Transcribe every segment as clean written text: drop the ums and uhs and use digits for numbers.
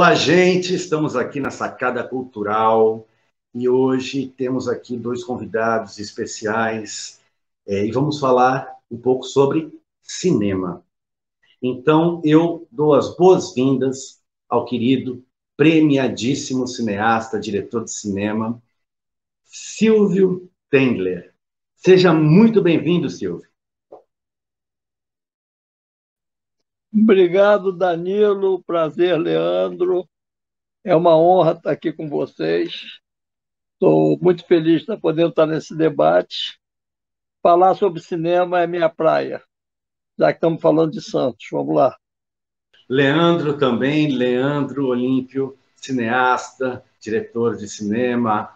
Olá, gente! Estamos aqui na Sacada Cultural e hoje temos aqui dois convidados especiais e vamos falar um pouco sobre cinema. Então, eu dou as boas-vindas ao querido, premiadíssimo cineasta, diretor de cinema, Silvio Tendler. Seja muito bem-vindo, Silvio. Obrigado, Danilo. Prazer, Leandro. É uma honra estar aqui com vocês. Estou muito feliz de estar podendo estar nesse debate. Falar sobre cinema é minha praia, já que estamos falando de Santos. Vamos lá. Leandro também, Leandro Olímpio, cineasta, diretor de cinema,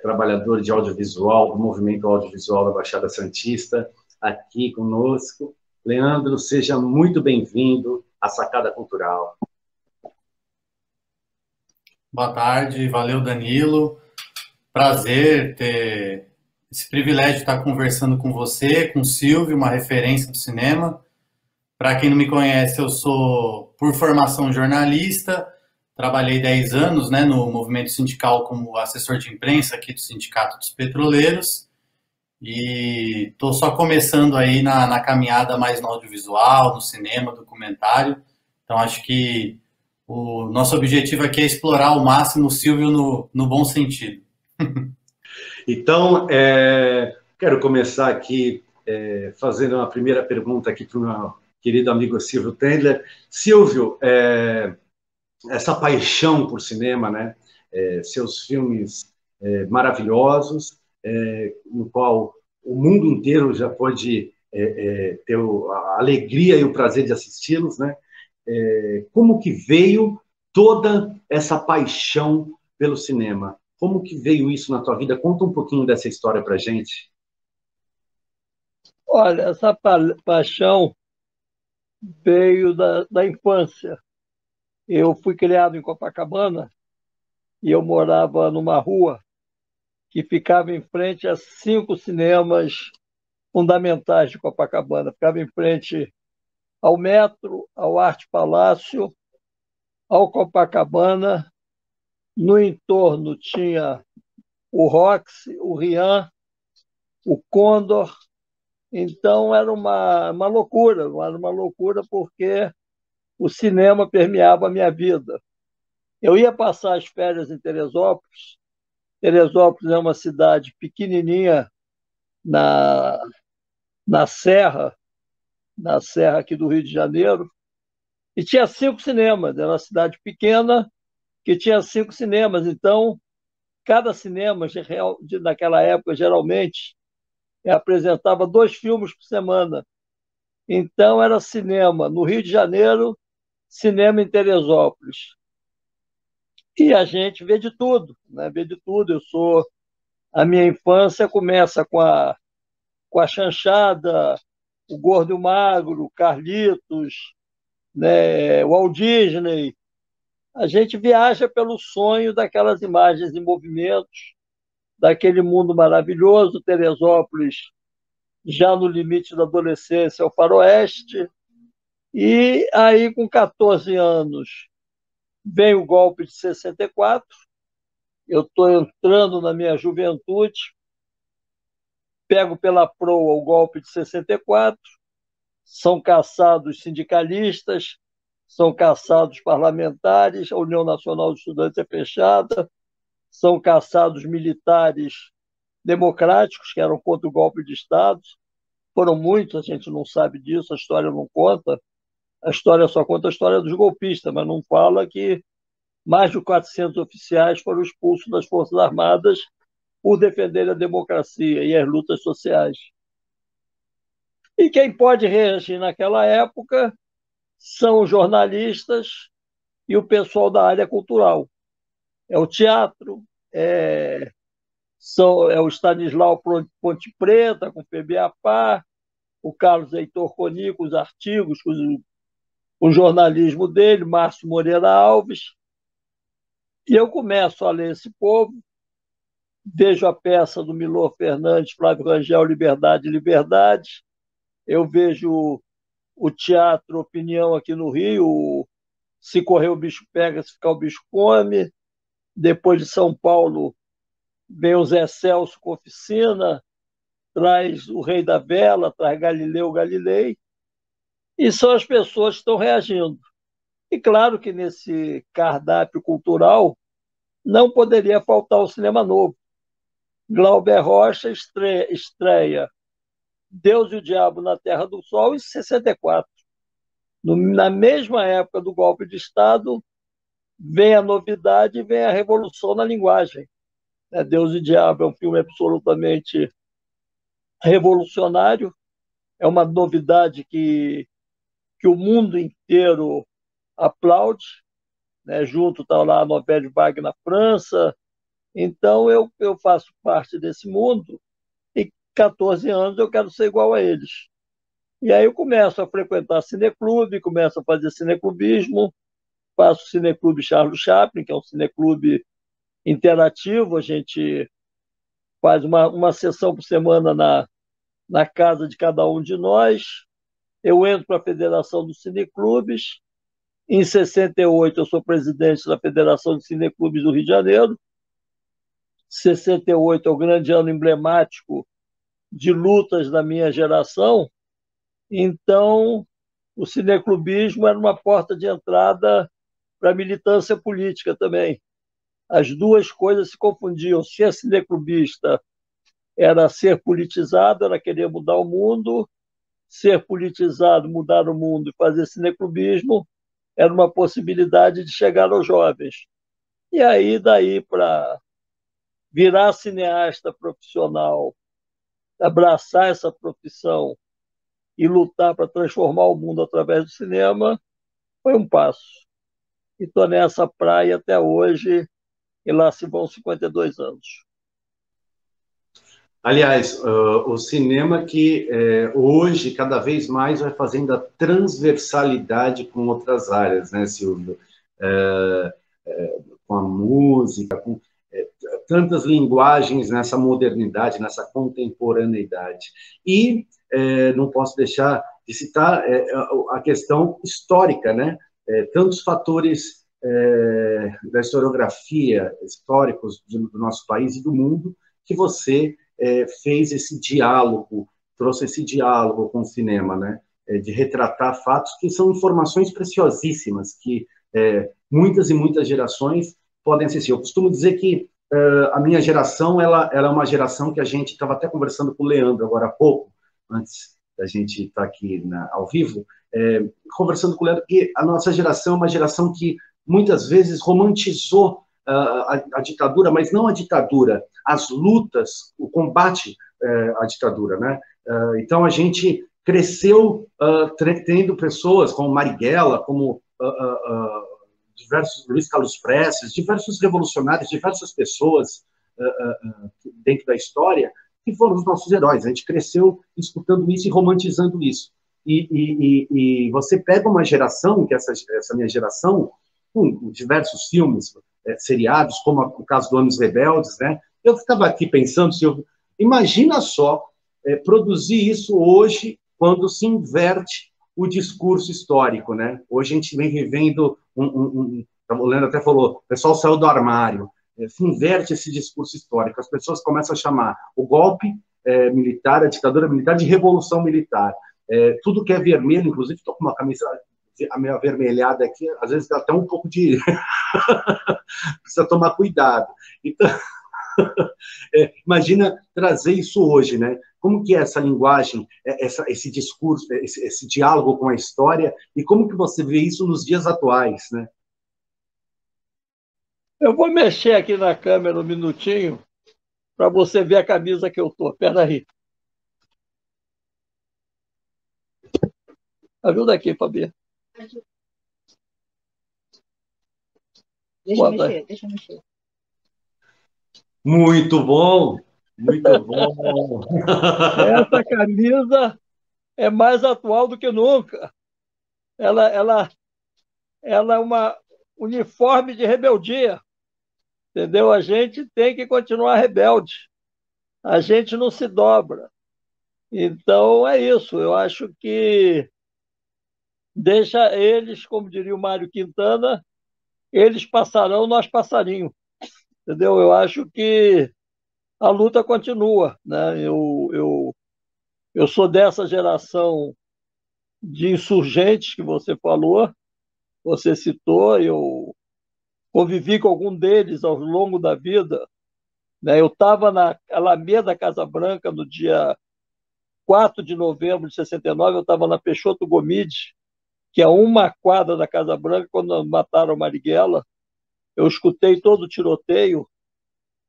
trabalhador de audiovisual, do movimento audiovisual da Baixada Santista, aqui conosco. Leandro, seja muito bem-vindo à Sacada Cultural. Boa tarde, valeu, Danilo. Prazer ter esse privilégio de estar conversando com você, com o Silvio, uma referência do cinema. Para quem não me conhece, eu sou, por formação, jornalista, trabalhei 10 anos, no movimento sindical como assessor de imprensa aqui do Sindicato dos Petroleiros e estou só começando aí na caminhada mais no audiovisual, no cinema, documentário. Então, acho que o nosso objetivo aqui é explorar ao máximo o Silvio no bom sentido. Então, quero começar aqui fazendo uma primeira pergunta aqui para o meu querido amigo Silvio Tendler. Silvio, essa paixão por cinema, seus filmes maravilhosos, no qual o mundo inteiro já pode ter a alegria e o prazer de assisti-los, como que veio toda essa paixão pelo cinema? Como que veio isso na tua vida? Conta um pouquinho dessa história para a gente. Olha, essa paixão veio da infância. Eu fui criado em Copacabana e eu morava numa rua que ficava em frente a 5 cinemas fundamentais de Copacabana. Ficava em frente ao Metro, ao Arte Palácio, ao Copacabana. No entorno tinha o Roxy, o Rian, o Condor. Então era uma loucura porque o cinema permeava a minha vida. Eu ia passar as férias em Teresópolis. Teresópolis é uma cidade pequenininha na Serra aqui do Rio de Janeiro, e tinha 5 cinemas. Era uma cidade pequena que tinha 5 cinemas. Então, cada cinema, naquela época, geralmente, apresentava 2 filmes por semana. Então, era cinema no Rio de Janeiro, cinema em Teresópolis. E a gente vê de tudo, Vê de tudo. A minha infância começa com a chanchada, o Gordo e o Magro, o Carlitos, o Walt Disney. A gente viaja pelo sonho daquelas imagens em movimentos, daquele mundo maravilhoso. Teresópolis, já no limite da adolescência, é o faroeste. E aí, com 14 anos, vem o golpe de 64. Eu estou entrando na minha juventude, pego pela proa o golpe de 64, são caçados sindicalistas, são caçados parlamentares, a União Nacional dos Estudantes é fechada, são caçados militares democráticos, que eram contra o golpe de Estado. Foram muitos, a gente não sabe disso, a história não conta. A história só conta a história dos golpistas, mas não fala que mais de 400 oficiais foram expulsos das Forças Armadas por defender a democracia e as lutas sociais. E quem pode reagir naquela época são os jornalistas e o pessoal da área cultural. É o teatro, é o Stanislau Ponte Preta, com PBAPA, o Carlos Heitor Coni, com os artigos, com o jornalismo dele, Márcio Moreira Alves. E eu começo a ler esse povo, vejo a peça do Milor Fernandes, Flávio Rangel, Liberdade, Liberdade. Eu vejo o Teatro Opinião aqui no Rio, Se correr o bicho pega, se ficar o bicho come. Depois de São Paulo vem o Zé Celso com Oficina, traz o Rei da Vela, traz Galileu Galilei, e são as pessoas que estão reagindo. E claro que nesse cardápio cultural não poderia faltar o cinema novo. Glauber Rocha estreia Deus e o Diabo na Terra do Sol em 64. Na mesma época do golpe de Estado, vem a novidade e vem a revolução na linguagem. Deus e o Diabo é um filme absolutamente revolucionário, é uma novidade que o mundo inteiro aplaude, né? Junto está lá a Nouvelle Vague na França. Então eu faço parte desse mundo e 14 anos eu quero ser igual a eles. E aí eu começo a frequentar cineclube, começo a fazer cineclubismo, faço o Cineclube Charles Chaplin, que é um cineclube interativo, a gente faz uma sessão por semana na casa de cada um de nós. Eu entro para a Federação dos Cineclubes. Em 68, eu sou presidente da Federação de Cineclubes do Rio de Janeiro. 68 é o grande ano emblemático de lutas da minha geração. Então, o cineclubismo era uma porta de entrada para a militância política também. As duas coisas se confundiam. Ser cineclubista era ser politizado, era querer mudar o mundo. Ser politizado, mudar o mundo e fazer cineclubismo era uma possibilidade de chegar aos jovens. E aí, daí para virar cineasta profissional, abraçar essa profissão e lutar para transformar o mundo através do cinema, foi um passo. E estou nessa praia até hoje, e lá se vão 52 anos. Aliás, o cinema que hoje cada vez mais vai fazendo a transversalidade com outras áreas, né, Silvio? Com a música, com tantas linguagens nessa modernidade, nessa contemporaneidade. E não posso deixar de citar a questão histórica, né? Tantos fatores da historiografia históricos do nosso país e do mundo que você fez esse diálogo, trouxe esse diálogo com o cinema, né? De retratar fatos que são informações preciosíssimas, que muitas e muitas gerações podem assistir. Eu costumo dizer que a minha geração ela é uma geração que a gente estava até conversando com o Leandro agora há pouco, antes da gente estar aqui ao vivo, conversando com o Leandro, que a nossa geração é uma geração que muitas vezes romantizou a ditadura, mas não a ditadura, as lutas, o combate à ditadura, né? Então a gente cresceu tendo pessoas como Marighella, como diversos Luiz Carlos Prestes, diversos revolucionários, diversas pessoas dentro da história que foram os nossos heróis. A gente cresceu escutando isso e romantizando isso. E você pega uma geração, que essa minha geração, com diversos filmes, seriados, como o caso do Anos Rebeldes, né? Eu estava aqui pensando, Silvio, imagina só produzir isso hoje, quando se inverte o discurso histórico, né? Hoje a gente vem vivendo o Leandro até falou, o pessoal saiu do armário, se inverte esse discurso histórico, as pessoas começam a chamar o golpe militar, a ditadura militar, de revolução militar. Tudo que é vermelho, inclusive estou com uma camisa a meio avermelhada aqui, às vezes dá até um pouco de... Precisa tomar cuidado. Então, imagina trazer isso hoje, né? Como que é essa linguagem, esse discurso, esse diálogo com a história, e como que você vê isso nos dias atuais, né? Eu vou mexer aqui na câmera um minutinho para você ver a camisa que eu estou. Espera aí. Ajuda aqui, Fabi. Deixa eu mexer. Muito bom, muito bom. Essa camisa é mais atual do que nunca. Ela é uma uniforme de rebeldia, entendeu? A gente tem que continuar rebelde. A gente não se dobra. Então, é isso. Eu acho que deixa eles, como diria o Mário Quintana, eles passarão, nós passarinho, entendeu? Eu acho que a luta continua, né? Eu sou dessa geração de insurgentes que você falou, você citou, eu convivi com algum deles ao longo da vida, né? Eu estava na Alameda Casa Branca no dia 4 de novembro de 69, eu estava na Peixoto Gomide, que é uma quadra da Casa Branca, quando mataram Marighella. Eu escutei todo o tiroteio,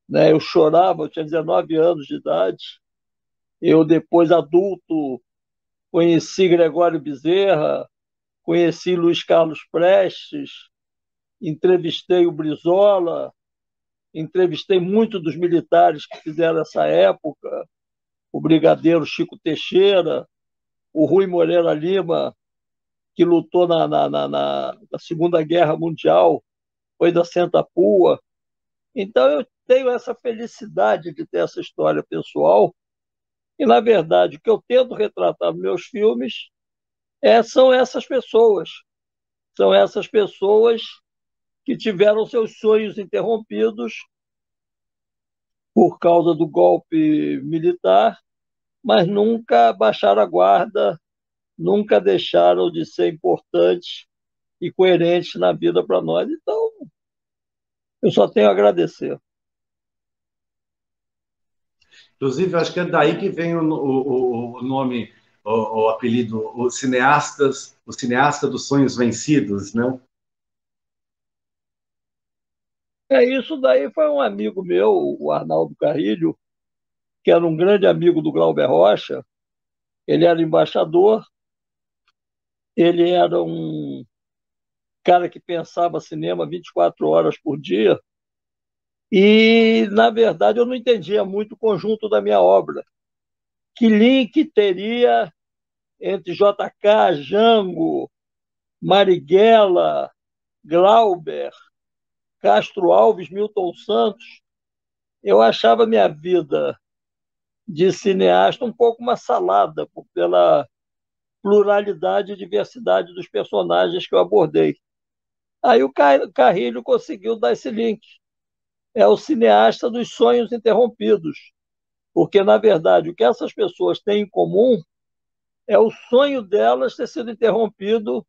né? Eu chorava, eu tinha 19 anos de idade. Eu, depois adulto, conheci Gregório Bezerra, conheci Luiz Carlos Prestes, entrevistei o Brizola, entrevistei muitos dos militares que fizeram essa época, o brigadeiro Chico Teixeira, o Rui Moreira Lima, que lutou na Segunda Guerra Mundial, foi da Santa Pua. Então eu tenho essa felicidade de ter essa história pessoal, e, na verdade, o que eu tento retratar nos meus filmes são essas pessoas. São essas pessoas que tiveram seus sonhos interrompidos por causa do golpe militar, mas nunca baixaram a guarda, nunca deixaram de ser importantes e coerentes na vida para nós. Então, eu só tenho a agradecer. Inclusive, acho que é daí que vem o nome, o apelido, os cineastas, o cineasta dos sonhos vencidos, né? Isso daí foi um amigo meu, o Arnaldo Carrilho, que era um grande amigo do Glauber Rocha. Ele era embaixador, ele era um cara que pensava cinema 24 horas por dia, e, na verdade, eu não entendia muito o conjunto da minha obra. Que link teria entre JK, Jango, Marighella, Glauber, Castro Alves, Milton Santos? Eu achava minha vida de cineasta um pouco uma salada, pela pluralidade e diversidade dos personagens que eu abordei. Aí o Carrilho conseguiu dar esse link. É o cineasta dos sonhos interrompidos, porque, na verdade, o que essas pessoas têm em comum é o sonho delas ter sido interrompido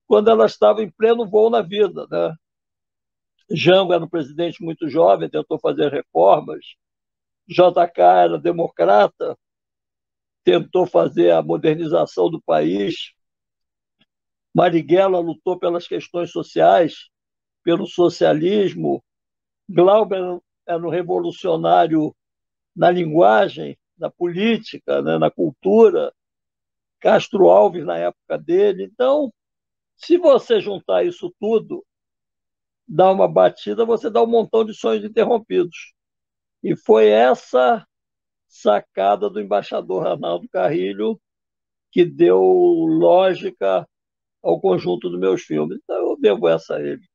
quando elas estavam em pleno voo na vida, né? Jango era um presidente muito jovem, tentou fazer reformas. JK era democrata, tentou fazer a modernização do país. Marighella lutou pelas questões sociais, pelo socialismo. Glauber era um revolucionário na linguagem, na política, né, na cultura. Castro Alves na época dele. Então, se você juntar isso tudo, dá uma batida, você dá um montão de sonhos interrompidos. E foi essa sacada do embaixador Arnaldo Carrilho que deu lógica ao conjunto dos meus filmes. Então, eu devo essa a ele.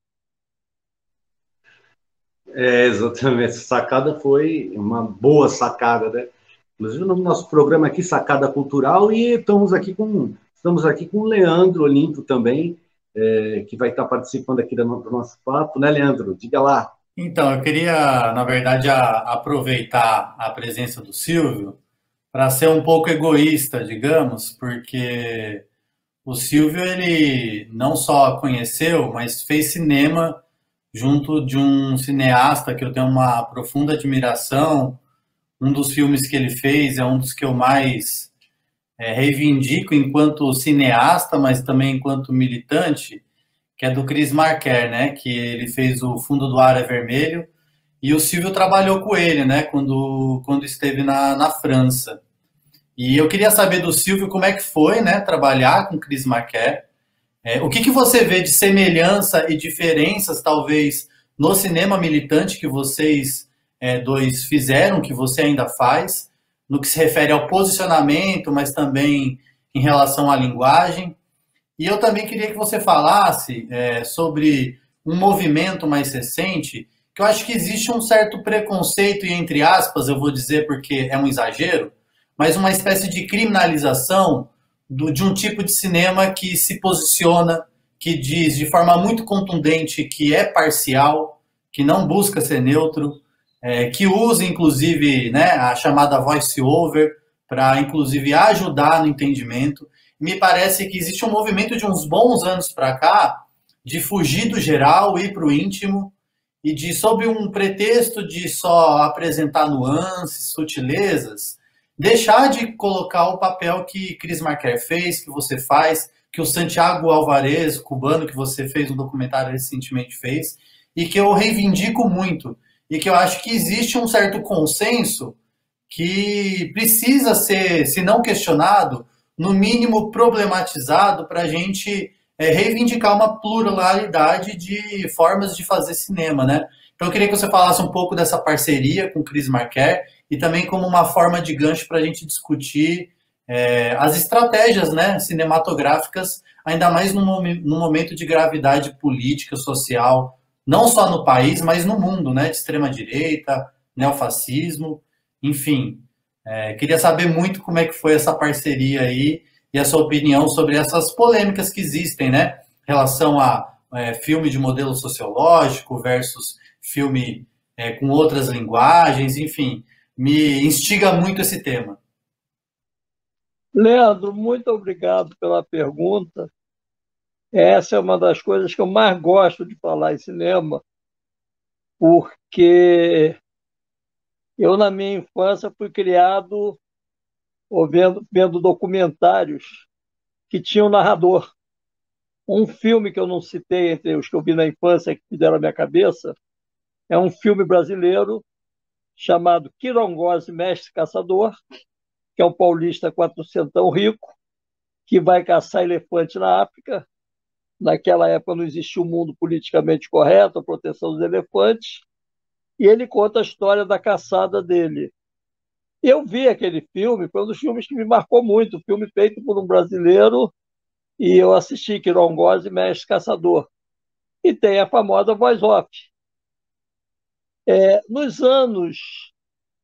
Exatamente. Essa sacada foi uma boa sacada, né? Inclusive, no nosso programa aqui, Sacada Cultural, e estamos aqui com o Leandro Olimpo também, que vai estar participando aqui do nosso papo, né, Leandro? Diga lá. Então, eu queria, na verdade, aproveitar a presença do Silvio para ser um pouco egoísta, digamos, porque o Silvio, ele não só conheceu, mas fez cinema junto de um cineasta que eu tenho uma profunda admiração. Um dos filmes que ele fez é um dos que eu mais reivindico enquanto cineasta, mas também enquanto militante, que é do Chris Marker, né? Que ele fez o Fundo do Ar é Vermelho, e o Silvio trabalhou com ele, né? Quando esteve na França. E eu queria saber do Silvio como é que foi, né? Trabalhar com Chris Marker. O que você vê de semelhança e diferenças, talvez, no cinema militante que vocês dois fizeram, que você ainda faz, no que se refere ao posicionamento, mas também em relação à linguagem. E eu também queria que você falasse sobre um movimento mais recente, que eu acho que existe um certo preconceito, e entre aspas, eu vou dizer porque é um exagero, mas uma espécie de criminalização de um tipo de cinema que se posiciona, que diz de forma muito contundente que é parcial, que não busca ser neutro, que usa, inclusive, né, a chamada voice-over para, inclusive, ajudar no entendimento. Me parece que existe um movimento de uns bons anos para cá de fugir do geral, ir para o íntimo, e de, sob um pretexto de só apresentar nuances, sutilezas, deixar de colocar o papel que Chris Marker fez, que você faz, que o Santiago Alvarez, cubano, que você fez um documentário recentemente fez, e que eu reivindico muito, e que eu acho que existe um certo consenso que precisa ser, se não questionado, no mínimo problematizado para a gente reivindicar uma pluralidade de formas de fazer cinema, né? Então eu queria que você falasse um pouco dessa parceria com o Chris Marker e também como uma forma de gancho para a gente discutir as estratégias, né, cinematográficas, ainda mais num momento de gravidade política, social, não só no país, mas no mundo, né, de extrema-direita, neofascismo, enfim. Queria saber muito como é que foi essa parceria aí e a sua opinião sobre essas polêmicas que existem, né? Em relação a filme de modelo sociológico versus filme com outras linguagens, enfim. Me instiga muito esse tema. Leandro, muito obrigado pela pergunta. Essa é uma das coisas que eu mais gosto de falar em cinema, porque eu, na minha infância, fui criado vendo documentários que tinham narrador. Um filme que eu não citei entre os que eu vi na infância que fizeram a minha cabeça é um filme brasileiro chamado Quirongós, Mestre Caçador, que é um paulista quatrocentão rico, que vai caçar elefante na África. Naquela época não existia um mundo politicamente correto, a proteção dos elefantes, e ele conta a história da caçada dele. Eu vi aquele filme, foi um dos filmes que me marcou muito, um filme feito por um brasileiro, e eu assisti Quirongós, Mestre Caçador. E tem a famosa voice-off. Nos anos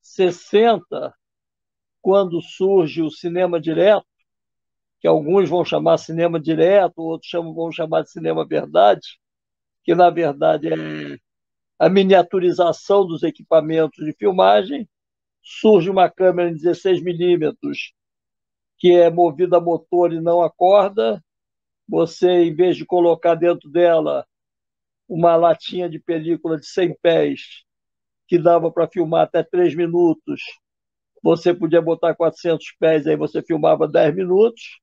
60, quando surge o cinema direto, que alguns vão chamar cinema direto, outros vão chamar de cinema verdade, que na verdade é a miniaturização dos equipamentos de filmagem, surge uma câmera em 16 milímetros que é movida a motor e não a corda. Você, em vez de colocar dentro dela uma latinha de película de 100 pés, que dava para filmar até 3 minutos, você podia botar 400 pés, aí você filmava 10 minutos,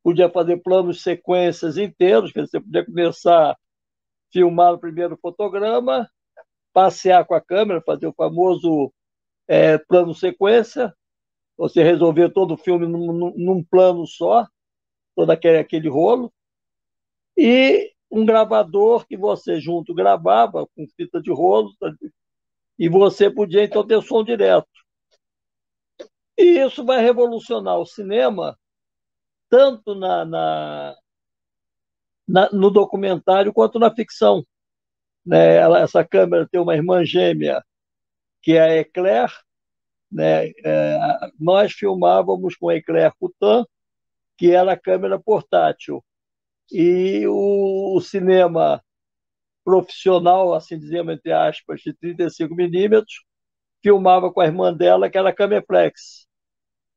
podia fazer planos sequências inteiros, que você podia começar a filmar o primeiro fotograma, passear com a câmera, fazer o famoso plano sequência, você resolver todo o filme num plano só, todo aquele rolo, e um gravador que você junto gravava com fita de rolo, e você podia então ter som direto. E isso vai revolucionar o cinema, tanto no documentário quanto na ficção. Né? Essa câmera tem uma irmã gêmea, que é a Eclair. Né? Nós filmávamos com a Eclair Coutan, que era a câmera portátil. E o cinema profissional, assim dizemos, entre aspas, de 35 milímetros, filmava com a irmã dela, que era a Cameflex.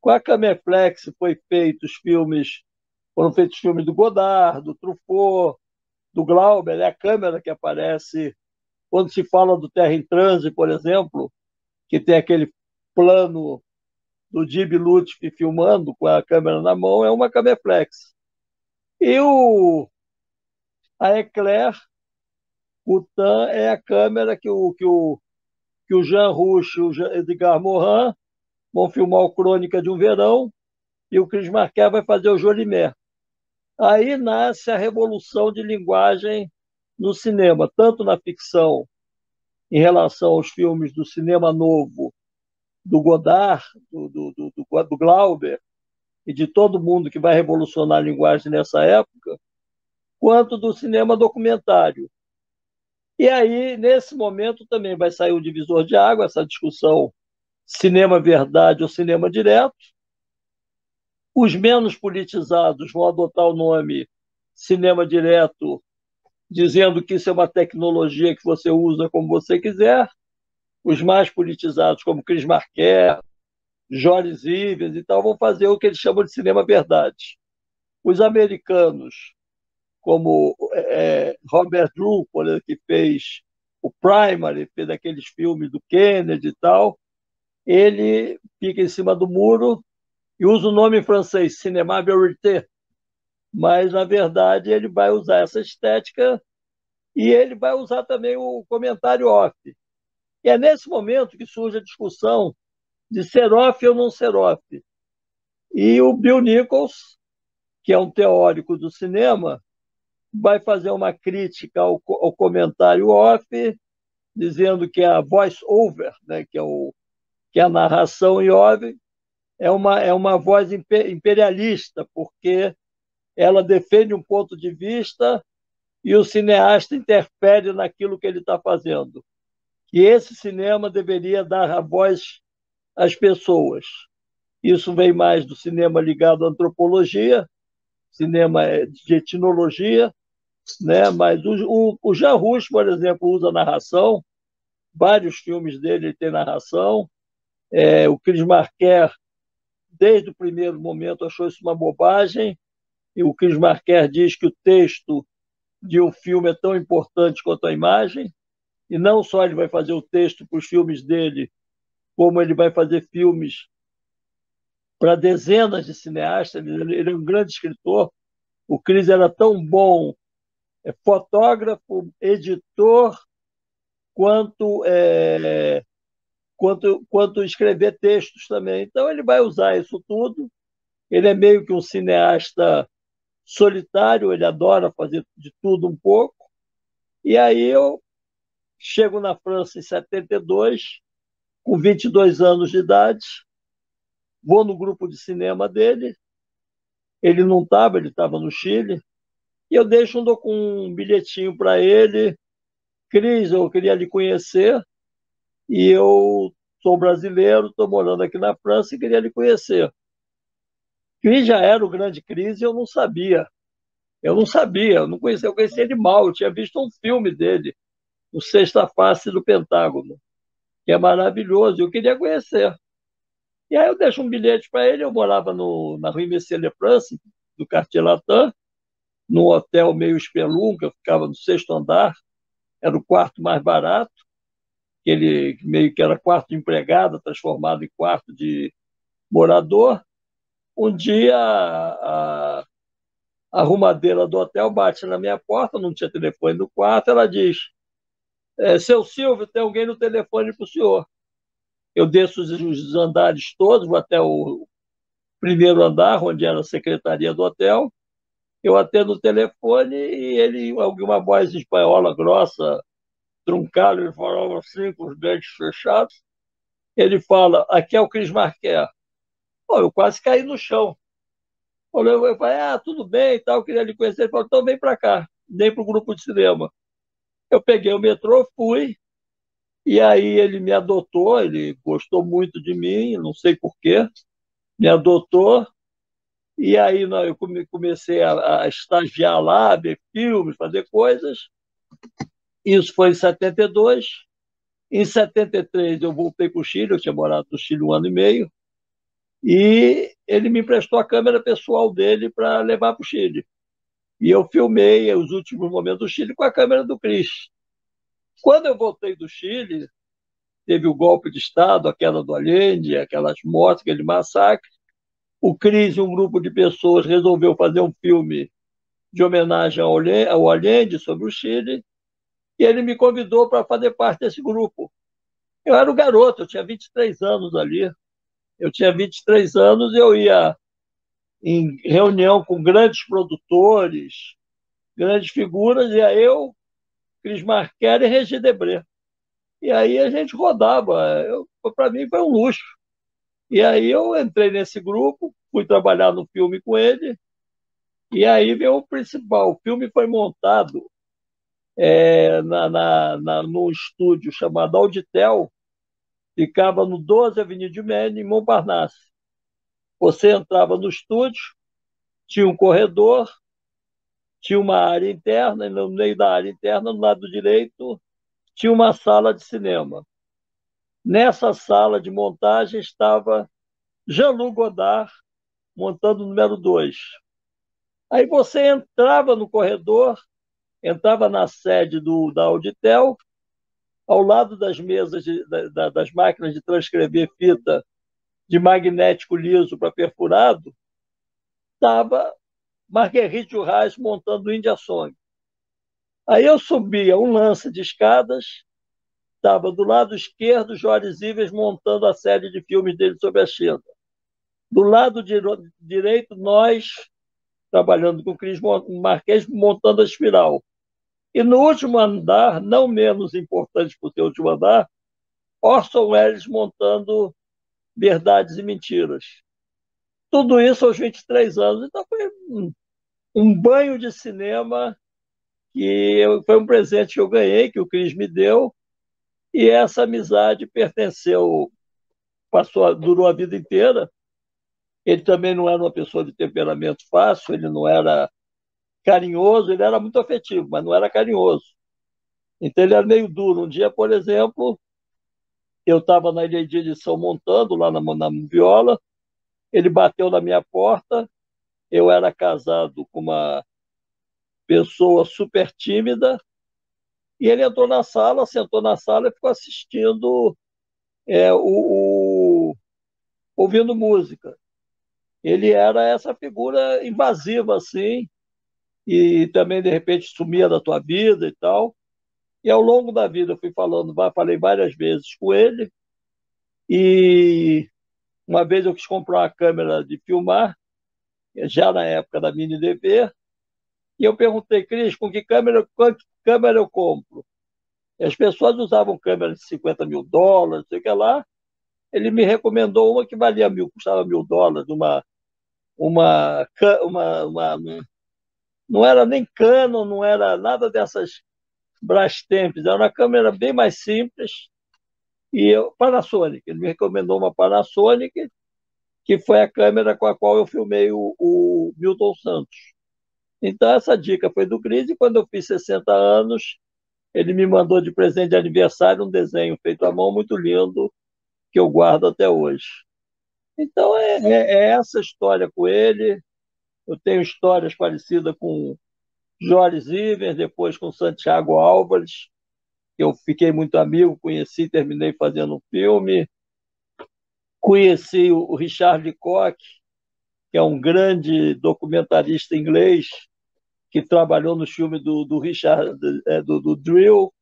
Com a Cameflex foram feitos filmes do Godard, do Truffaut, do Glauber, a câmera que aparece quando se fala do Terra em Transe, por exemplo, que tem aquele plano do Jimmy Lutfi filmando com a câmera na mão, é uma Cameflex. E a Eclair Coutan é a câmera que o Jean Rouch e o Edgar Morin vão filmar o Crônica de um Verão, e o Chris Marker vai fazer o Jolimé. Aí nasce a revolução de linguagem no cinema, tanto na ficção, em relação aos filmes do cinema novo, do Godard, do Glauber, e de todo mundo que vai revolucionar a linguagem nessa época, quanto do cinema documentário. E aí, nesse momento, também vai sair o divisor de água, essa discussão cinema verdade ou cinema direto, Os menos politizados vão adotar o nome cinema direto, dizendo que isso é uma tecnologia que você usa como você quiser. Os mais politizados, como Chris Marker, Joris Ivens e tal, vão fazer o que eles chamam de cinema verdade. Os americanos, como Robert Drucker, que fez o Primary, fez aqueles filmes do Kennedy e tal, ele fica em cima do muro e usa o nome em francês, Cinéma Vérité, mas, na verdade, ele vai usar essa estética e ele vai usar também o comentário off. E é nesse momento que surge a discussão de ser off ou não ser off. E o Bill Nichols, que é um teórico do cinema, vai fazer uma crítica ao comentário off, dizendo que a voice-over, né, que é a narração em off, é uma voz imperialista, porque ela defende um ponto de vista e o cineasta interfere naquilo que ele está fazendo. Que esse cinema deveria dar a voz às pessoas. Isso vem mais do cinema ligado à antropologia, cinema de etnologia, né? Mas o Jean Rouch, por exemplo, usa narração, vários filmes dele tem narração. O Chris Marker, desde o primeiro momento, achou isso uma bobagem, e o Chris Marker diz que o texto de um filme é tão importante quanto a imagem, e não só ele vai fazer o texto para os filmes dele, como ele vai fazer filmes para dezenas de cineastas. Ele é um grande escritor. O Chris era tão bom fotógrafo, editor, quanto escrever textos também. Então, ele vai usar isso tudo. Ele é meio que um cineasta solitário, ele adora fazer de tudo um pouco. E aí eu chego na França em 72, com 22 anos de idade, vou no grupo de cinema dele, ele não estava, ele estava no Chile, e eu deixo um bilhetinho para ele: Cris, eu queria lhe conhecer, e eu sou brasileiro, estou morando aqui na França e queria lhe conhecer. Cris já era o grande Cris e eu não sabia. Eu não conhecia, eu conhecia ele mal, eu tinha visto um filme dele, O Sexta Face do Pentágono, que é maravilhoso, eu queria conhecer. E aí eu deixo um bilhete para ele, eu morava na Rue Messier-le-France, do Quartier Latin, num hotel meio espelunca, eu ficava no 6º andar, era o quarto mais barato, ele meio que era quarto de empregada, transformado em quarto de morador. Um dia a arrumadeira do hotel bate na minha porta, não tinha telefone no quarto, ela diz: seu Silvio, tem alguém no telefone para o senhor. Eu desço os andares todos, vou até o primeiro andar, onde era a secretaria do hotel, eu atendo o telefone e ele, alguma voz espanhola grossa, truncada, ele falava assim, com os dentes fechados, ele fala: aqui é o Chris Marker. Pô, eu quase caí no chão. Eu falei: tudo bem e tal, queria lhe conhecer. Ele falou: então vem para cá, vem para o grupo de cinema. Eu peguei o metrô, fui, e aí ele me adotou, ele gostou muito de mim, não sei por quê, me adotou, e aí eu comecei a estagiar lá, ver filmes, fazer coisas. Isso foi em 72. Em 73 eu voltei para o Chile, eu tinha morado no Chile 1 ano e meio, e ele me emprestou a câmera pessoal dele para levar para o Chile. E eu filmei os últimos momentos do Chile com a câmera do Chris. Quando eu voltei do Chile, teve o golpe de Estado, a queda do Allende, aquelas mortes, aquele massacre. O Chris e um grupo de pessoas resolveu fazer um filme de homenagem ao Allende sobre o Chile, e ele me convidou para fazer parte desse grupo. Eu era um garoto, eu tinha 23 anos ali. Eu tinha 23 anos e eu ia em reunião com grandes produtores, grandes figuras, e aí eu, Chris Marker e Regis Debray. E aí a gente rodava. Para mim foi um luxo. E aí eu entrei nesse grupo, fui trabalhar no filme com ele, e aí veio o principal. O filme foi montado num estúdio chamado Auditel, ficava no 12 Avenida de Médio, em Montparnasse. Você entrava no estúdio, tinha um corredor, tinha uma área interna, e no meio da área interna, no lado direito, tinha uma sala de cinema. Nessa sala de montagem estava Jean-Luc Godard montando o número 2. Aí você entrava no corredor, entrava na sede da Auditel, ao lado das mesas das máquinas de transcrever fita de magnético liso para perfurado, estava Marguerite Duras montando India Song. Aí eu subia um lance de escadas, estava do lado esquerdo Joris Ivers montando a série de filmes dele sobre a China. Do lado direito, nós, trabalhando com o Cris Marquês, montando a espiral. E no último andar, não menos importante por ser o último andar, Orson Welles montando Verdades e Mentiras. Tudo isso aos 23 anos. Então foi um banho de cinema que foi um presente que eu ganhei, que o Cris me deu, e essa amizade durou a vida inteira. Ele também não era uma pessoa de temperamento fácil, ele não era carinhoso, ele era muito afetivo, mas não era carinhoso. Então ele era meio duro. Um dia, por exemplo, eu estava na ilha de edição montando, lá na viola, ele bateu na minha porta, eu era casado com uma pessoa super tímida, e ele entrou na sala, sentou na sala e ficou assistindo, ouvindo música. Ele era essa figura invasiva, assim, e também, de repente, sumia da tua vida e tal. E ao longo da vida eu falei várias vezes com ele, e uma vez eu quis comprar uma câmera de filmar, já na época da Mini DV, e eu perguntei, Cris, com que câmera eu compro? E as pessoas usavam câmeras de $50.000, não sei o que lá. Ele me recomendou uma que valia custava $1.000, não era nem Canon, não era nada dessas Brastemp, era uma câmera bem mais simples, Panasonic. Ele me recomendou uma Panasonic, que foi a câmera com a qual eu filmei o Milton Santos. Então, essa dica foi do Cris, e quando eu fiz 60 anos, ele me mandou de presente de aniversário um desenho feito à mão muito lindo, que eu guardo até hoje. Então, é essa história com ele. Eu tenho histórias parecidas com Joris Ivers, depois com Santiago Álvares, que eu fiquei muito amigo, conheci, terminei fazendo um filme. Conheci o Richard Koch, que é um grande documentarista inglês, que trabalhou no filme do Richard, do Drill.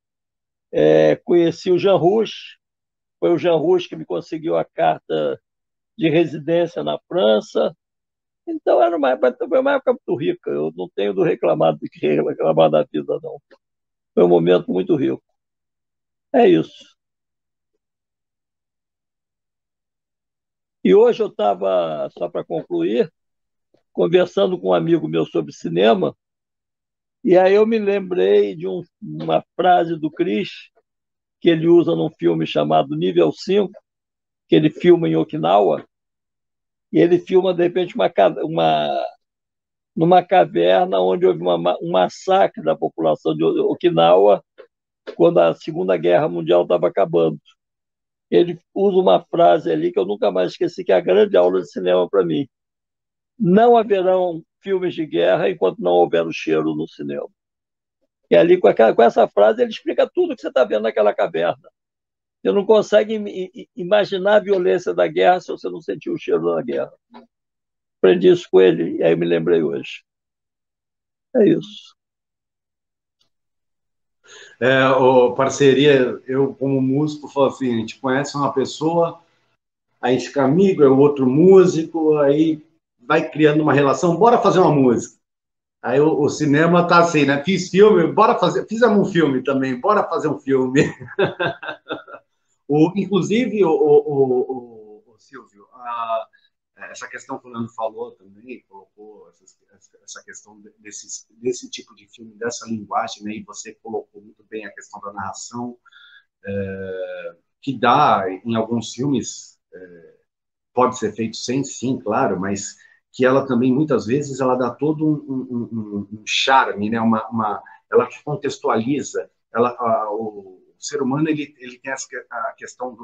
Conheci o Jean Rouch, foi o Jean Rouch que me conseguiu a carta de residência na França. Então foi uma época muito rica, eu não tenho do que reclamar da vida, não. Foi um momento muito rico. É isso. E hoje eu estava, só para concluir, conversando com um amigo meu sobre cinema, e aí eu me lembrei de uma frase do Cris, que ele usa num filme chamado Nível 5, que ele filma em Okinawa, e ele filma, de repente, numa caverna onde houve um massacre da população de Okinawa quando a Segunda Guerra Mundial estava acabando. Ele usa uma frase ali que eu nunca mais esqueci, que é a grande aula de cinema para mim. Não haverão filmes de guerra enquanto não houver o cheiro no cinema. E ali, com essa frase, ele explica tudo que você está vendo naquela caverna. Você não consegue imaginar a violência da guerra se você não sentir o cheiro da guerra. Aprendi isso com ele, e aí me lembrei hoje. É isso. Parceria, eu como músico falo assim, a gente conhece uma pessoa, a gente fica amigo, é outro músico, aí vai criando uma relação, bora fazer uma música. Aí o cinema tá assim, né? Fiz filme, fizemos um filme também, bora fazer um filme. Inclusive, o Silvio, essa questão que o Leandro falou também, colocou essa questão desse tipo de filme, dessa linguagem, né? E você colocou muito bem a questão da narração, que dá em alguns filmes pode ser feito sem, sim, claro, mas que ela também, muitas vezes, ela dá todo um charme, né? Ela contextualiza. O ser humano ele tem a questão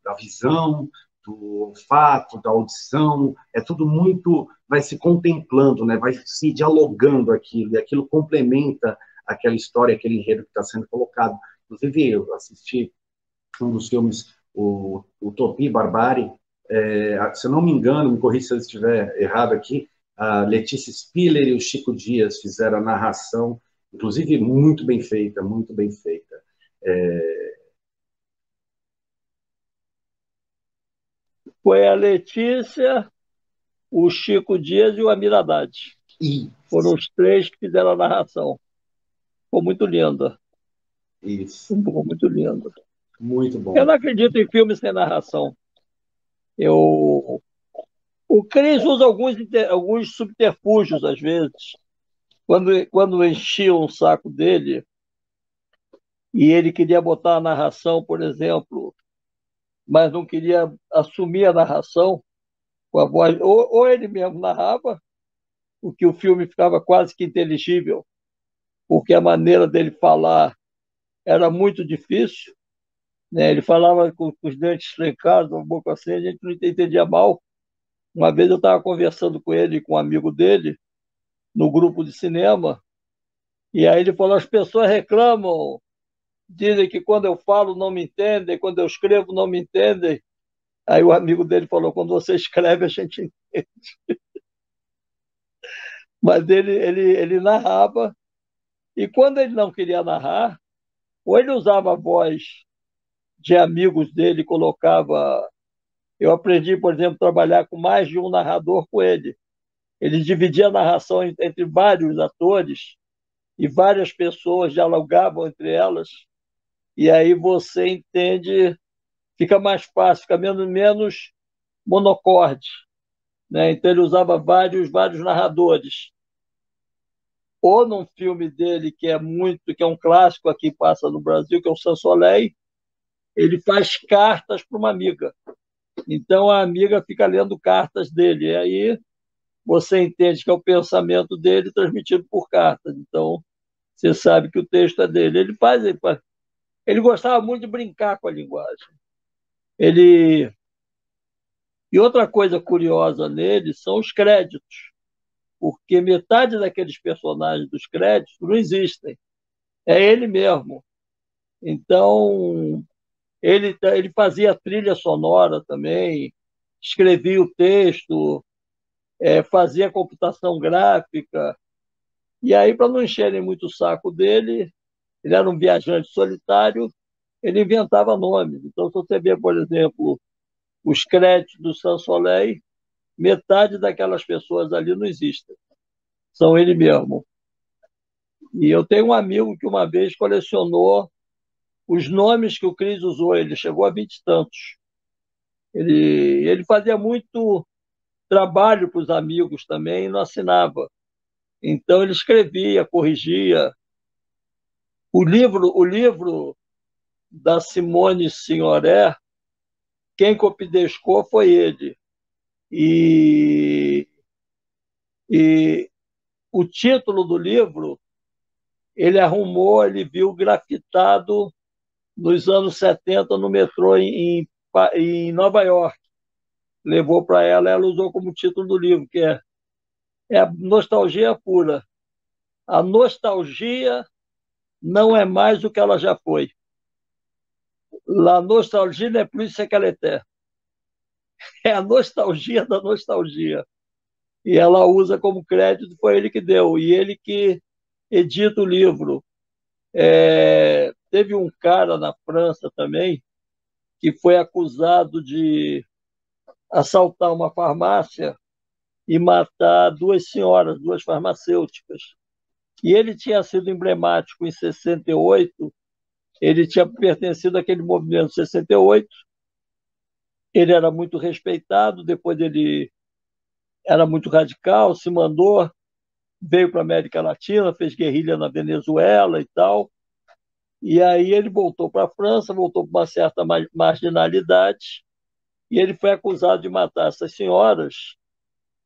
da visão, do olfato, da audição, é tudo muito, vai se contemplando, né? Vai se dialogando aquilo, e aquilo complementa aquela história, aquele enredo que está sendo colocado. Inclusive, eu assisti um dos filmes, o Utopia e Barbárie, se eu não me engano, me corrija se eu estiver errado aqui, a Letícia Spiller e o Chico Dias fizeram a narração, inclusive muito bem feita, muito bem feita. Foi a Letícia, o Chico Dias e o Amir Haddad. Foram os três que fizeram a narração. Ficou muito linda. Isso. Ficou muito linda. Muito bom. Eu não acredito em filmes sem narração. O Cris usa alguns subterfúgios, às vezes. Quando enchia um saco dele e ele queria botar a narração, por exemplo, mas não queria assumir a narração com a voz, ou ele mesmo narrava, porque o filme ficava quase que inteligível, porque a maneira dele falar era muito difícil, né? Ele falava com os dentes trancados, a boca assim, a gente não entendia mal. Uma vez eu estava conversando com ele, com um amigo dele, no grupo de cinema, e aí ele falou: as pessoas reclamam, dizem que quando eu falo não me entendem, quando eu escrevo não me entendem. Aí o amigo dele falou: quando você escreve a gente entende. Mas ele narrava, e quando ele não queria narrar, ou ele usava a voz de amigos dele, colocava. Eu aprendi, por exemplo, a trabalhar com mais de um narrador com ele. Ele dividia a narração entre vários atores e várias pessoas dialogavam entre elas, e aí você entende, fica mais fácil, fica menos monocorde, né? Então ele usava vários narradores. Ou num filme dele que é um clássico aqui, passa no Brasil, que é o Sansoleil, ele faz cartas para uma amiga. Então a amiga fica lendo cartas dele, e aí você entende que é o pensamento dele transmitido por cartas. Então você sabe que o texto é dele. Ele gostava muito de brincar com a linguagem. E outra coisa curiosa nele são os créditos, porque metade daqueles personagens dos créditos não existem. É ele mesmo. Então, ele fazia trilha sonora também, escrevia o texto, fazia computação gráfica. E aí, para não encherem muito o saco dele, ele era um viajante solitário, ele inventava nomes. Então, se você vê, por exemplo, os créditos do Sansoleil, metade daquelas pessoas ali não existem. São ele mesmo. E eu tenho um amigo que uma vez colecionou os nomes que o Cris usou. Ele chegou a 20 e tantos. Ele fazia muito trabalho para os amigos também e não assinava. Então ele escrevia, corrigia. O livro da Simone Signoret, quem copidescou foi ele. E o título do livro, ele arrumou, ele viu grafitado nos anos 70 no metrô em Nova York. Levou para ela usou como título do livro, que é a nostalgia pura. A nostalgia não é mais o que ela já foi. La nostalgie n'est plus ce qu'elle était. É a nostalgia da nostalgia. E ela usa como crédito, foi ele que deu, e ele que edita o livro. Teve um cara na França também que foi acusado de assaltar uma farmácia e matar duas senhoras, duas farmacêuticas. E ele tinha sido emblemático em 68, ele tinha pertencido àquele movimento 68, ele era muito respeitado, depois ele era muito radical, se mandou, veio para a América Latina, fez guerrilha na Venezuela e tal, e aí ele voltou para a França, voltou para uma certa marginalidade, e ele foi acusado de matar essas senhoras,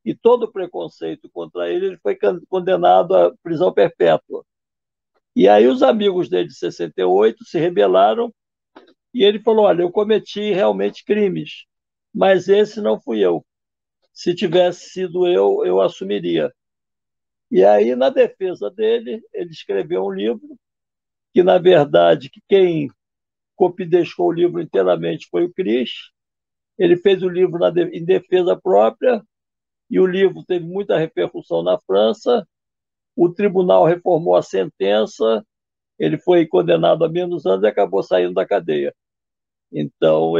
e todo o preconceito contra ele, ele foi condenado à prisão perpétua. E aí os amigos dele de 68 se rebelaram, e ele falou: olha, eu cometi realmente crimes, mas esse não fui eu. Se tivesse sido eu assumiria. E aí, na defesa dele, ele escreveu um livro, que, na verdade, quem copidescou o livro inteiramente foi o Cris. Ele fez o livro em defesa própria, e o livro teve muita repercussão na França. O tribunal reformou a sentença, ele foi condenado a menos anos e acabou saindo da cadeia. Então,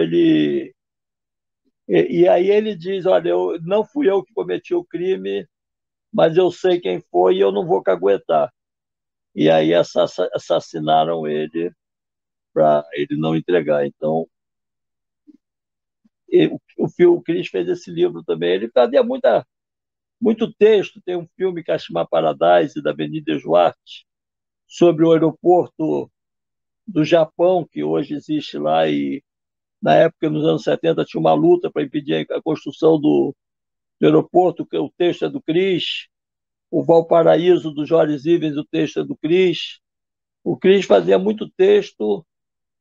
E aí ele diz: olha, não fui eu que cometi o crime, mas eu sei quem foi e eu não vou caguetar. E aí assassinaram ele para ele não entregar. Então, o Cris fez esse livro também. Ele fazia muito texto. Tem um filme, Kashima Paradise, da Avenida Duarte, sobre o aeroporto do Japão, que hoje existe lá, e na época, nos anos 70, tinha uma luta para impedir a construção do aeroporto, que o texto é do Cris. O Valparaíso, do Jorge Zivens, o texto é do Cris. O Cris fazia muito texto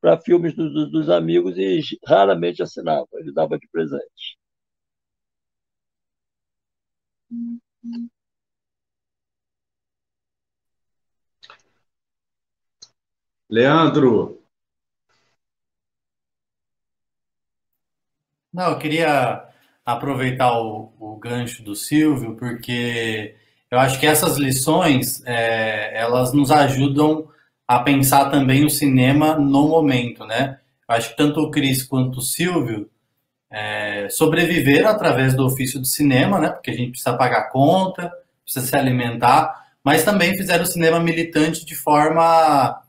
para filmes dos amigos e raramente assinava, ele dava de presente. Leandro. Não, eu queria aproveitar o gancho do Silvio, porque eu acho que essas lições, elas nos ajudam a pensar também o cinema no momento, né? Eu acho que tanto o Cris quanto o Silvio sobreviveram através do ofício do cinema, né? Porque a gente precisa pagar conta, precisa se alimentar, mas também fizeram o cinema militante de forma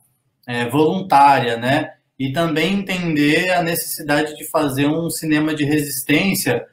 voluntária, né? E também entender a necessidade de fazer um cinema de resistência,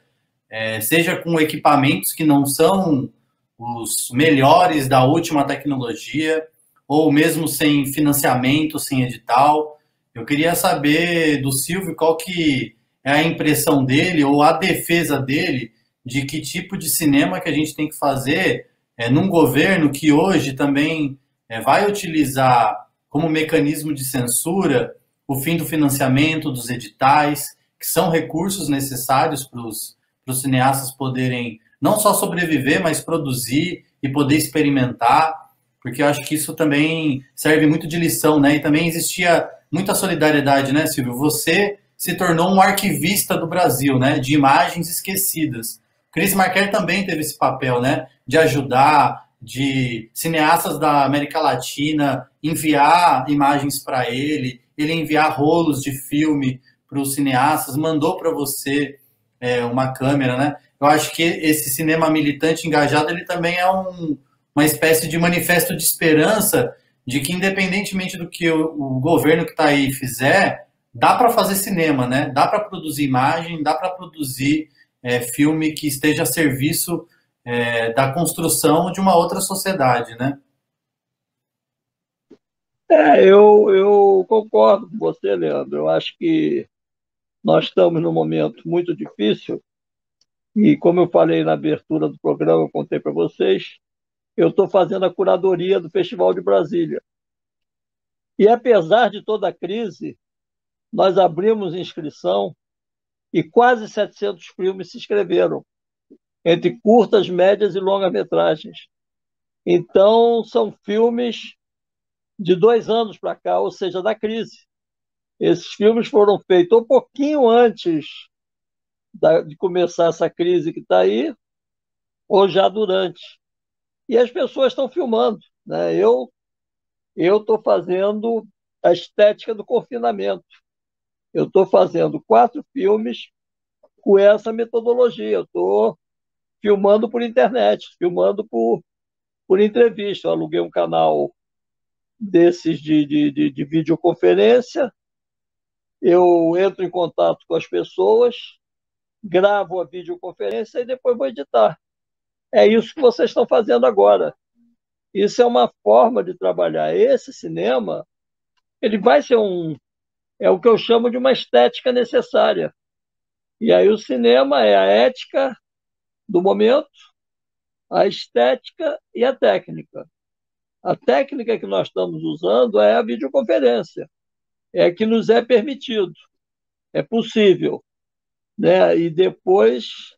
seja com equipamentos que não são os melhores da última tecnologia, ou mesmo sem financiamento, sem edital. Eu queria saber do Silvio qual que é a impressão dele, ou a defesa dele, de que tipo de cinema que a gente tem que fazer num governo que hoje também vai utilizar como mecanismo de censura o fim do financiamento, dos editais, que são recursos necessários para os cineastas poderem não só sobreviver, mas produzir e poder experimentar, porque eu acho que isso também serve muito de lição, né? E também existia muita solidariedade, né, Silvio? Você se tornou um arquivista do Brasil, né? De imagens esquecidas. Chris Marker também teve esse papel, né? De ajudar, de cineastas da América Latina enviar imagens para ele enviar rolos de filme para os cineastas, mandou para você uma câmera, né? Eu acho que esse cinema militante engajado, ele também é uma espécie de manifesto de esperança de que, independentemente do que o governo que está aí fizer, dá para fazer cinema, né? Dá para produzir imagem, dá para produzir filme que esteja a serviço da construção de uma outra sociedade, né? Eu concordo com você, Leandro. Eu acho que nós estamos num momento muito difícil e, como eu falei na abertura do programa, eu contei para vocês, eu estou fazendo a curadoria do Festival de Brasília. E, apesar de toda a crise, nós abrimos inscrição e quase 700 filmes se inscreveram, entre curtas, médias e longas-metragens. Então, são filmes de 2 anos para cá, ou seja, da crise. Esses filmes foram feitos um pouquinho antes de começar essa crise que está aí, ou já durante. E as pessoas estão filmando, né? Eu estou fazendo a estética do confinamento. Eu estou fazendo 4 filmes com essa metodologia. Eu estou filmando por internet, filmando por entrevista. Eu aluguei um canal desses de videoconferência, eu entro em contato com as pessoas, gravo a videoconferência e depois vou editar. É isso que vocês estão fazendo agora. Isso é uma forma de trabalhar. Esse cinema, ele vai ser é o que eu chamo de uma estética necessária. E aí o cinema é a ética do momento, a estética e a técnica. A técnica que nós estamos usando é a videoconferência, é a que nos é permitido, é possível, né? E depois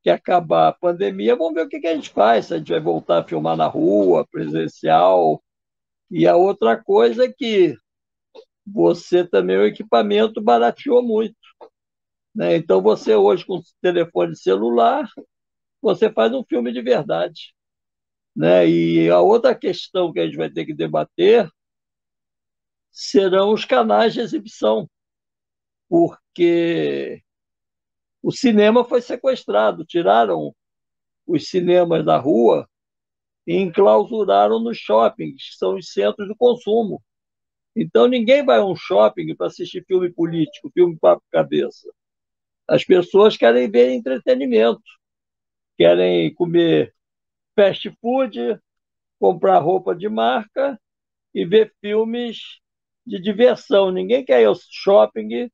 que acabar a pandemia, vamos ver o que a gente faz, se a gente vai voltar a filmar na rua, presencial. E a outra coisa é que você também, o equipamento barateou muito, né? Então você hoje com telefone celular, você faz um filme de verdade, né? E a outra questão que a gente vai ter que debater serão os canais de exibição, porque o cinema foi sequestrado, tiraram os cinemas da rua e enclausuraram nos shoppings, que são os centros do consumo. Então ninguém vai a um shopping para assistir filme político, filme papo-cabeça. As pessoas querem ver entretenimento, querem comer fast food, comprar roupa de marca e ver filmes de diversão. Ninguém quer ir ao shopping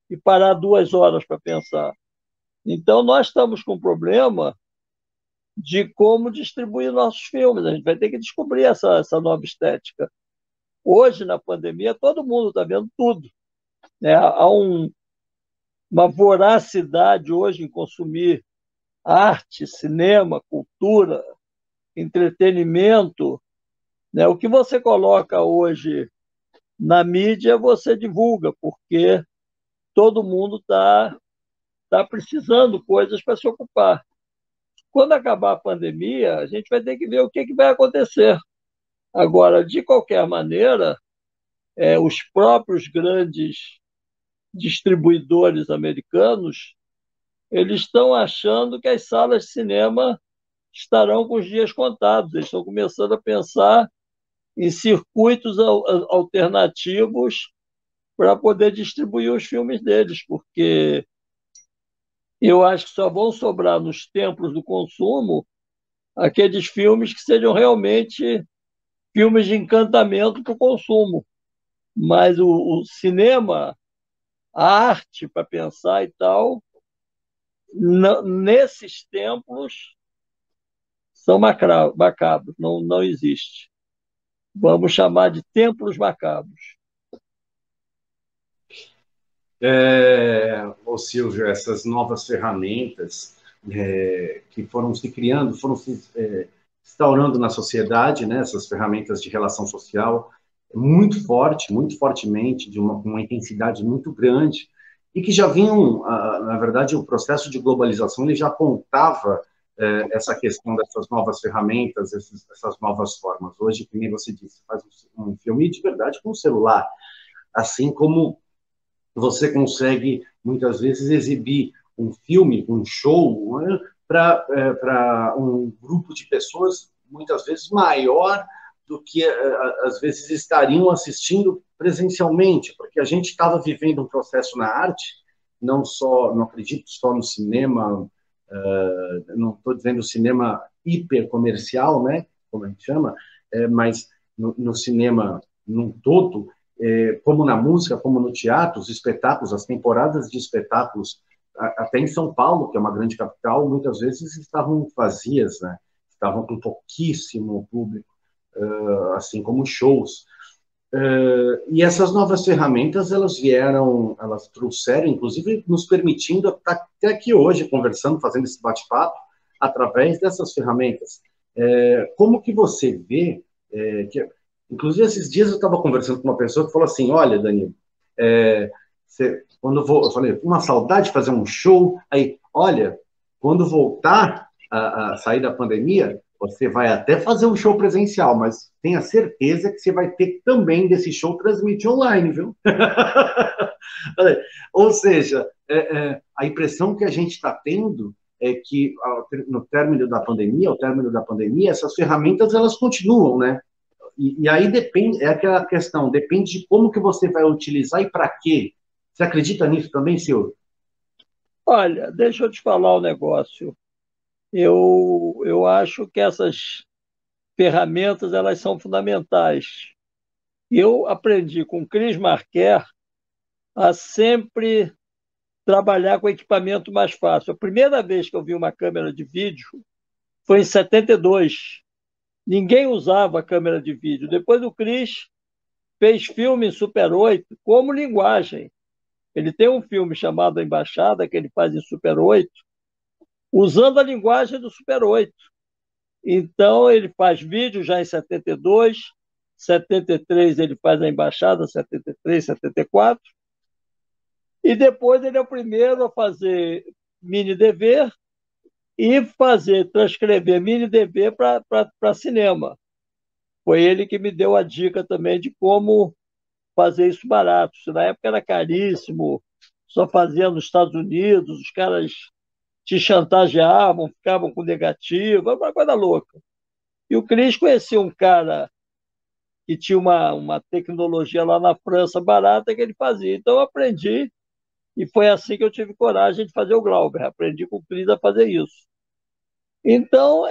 e parar 2 horas para pensar. Então, nós estamos com um problema de como distribuir nossos filmes. A gente vai ter que descobrir essa nova estética. Hoje, na pandemia, todo mundo está vendo tudo, né? Há uma voracidade hoje em consumir arte, cinema, cultura, entretenimento, né? O que você coloca hoje na mídia, você divulga, porque todo mundo tá precisando coisas para se ocupar. Quando acabar a pandemia, a gente vai ter que ver o que vai acontecer. Agora, de qualquer maneira, os próprios grandes distribuidores americanos, eles estão achando que as salas de cinema estarão com os dias contados. Eles estão começando a pensar em circuitos alternativos para poder distribuir os filmes deles, porque eu acho que só vão sobrar nos templos do consumo aqueles filmes que sejam realmente filmes de encantamento para o consumo. Mas o cinema, a arte para pensar e tal, nesses templos são macabros, não existe. Vamos chamar de templos macabros. Ô Silvio, essas novas ferramentas que foram se criando, foram se instaurando na sociedade, né, essas ferramentas de relação social, muito forte, muito fortemente, de uma intensidade muito grande, e que já vinham, na verdade, o processo de globalização ele já apontava essa questão dessas novas ferramentas, essas novas formas. Hoje, como você disse, faz um filme de verdade com o celular, assim como você consegue, muitas vezes, exibir um filme, um show, né, para um grupo de pessoas, muitas vezes, maior do que, às vezes, estariam assistindo presencialmente, porque a gente estava vivendo um processo na arte, não acredito só no cinema, não estou dizendo cinema hipercomercial, né, como a gente chama, mas no cinema num todo, como na música, como no teatro, os espetáculos, as temporadas de espetáculos, até em São Paulo, que é uma grande capital, muitas vezes estavam vazias, né? Estavam com pouquíssimo público, assim como shows. E essas novas ferramentas, elas trouxeram, inclusive, nos permitindo estar até aqui hoje, conversando, fazendo esse bate-papo, através dessas ferramentas. Como que você vê inclusive, esses dias eu estava conversando com uma pessoa que falou assim, olha, Danilo, eu falei, uma saudade de fazer um show, aí, olha, quando voltar a sair da pandemia, você vai até fazer um show presencial, mas tenha certeza que você vai ter também desse show transmitir online, viu? Ou seja, a impressão que a gente está tendo é que no término da pandemia, essas ferramentas elas continuam, né? E aí depende, é aquela questão, depende de como que você vai utilizar e para quê. Você acredita nisso também, Silvio? Olha, deixa eu te falar um negócio. Eu acho que essas ferramentas elas são fundamentais. Eu aprendi com Chris Marquer a sempre trabalhar com equipamento mais fácil. A primeira vez que eu vi uma câmera de vídeo foi em 72. Ninguém usava câmera de vídeo. Depois o Cris fez filme em Super 8 como linguagem. Ele tem um filme chamado A Embaixada, que ele faz em Super 8, usando a linguagem do Super 8. Então, ele faz vídeo já em 72, 73 ele faz A Embaixada, 73, 74, e depois ele é o primeiro a fazer mini DV e transcrever mini DV para cinema. Foi ele que me deu a dica também de como fazer isso barato. Isso na época era caríssimo, só fazia nos Estados Unidos, os caras te chantageavam, ficavam com negativo, era uma coisa louca. E o Cris conhecia um cara que tinha uma tecnologia lá na França barata que ele fazia. Então eu aprendi, e foi assim que eu tive coragem de fazer o Glauber. Aprendi com o Cris a fazer isso. Então,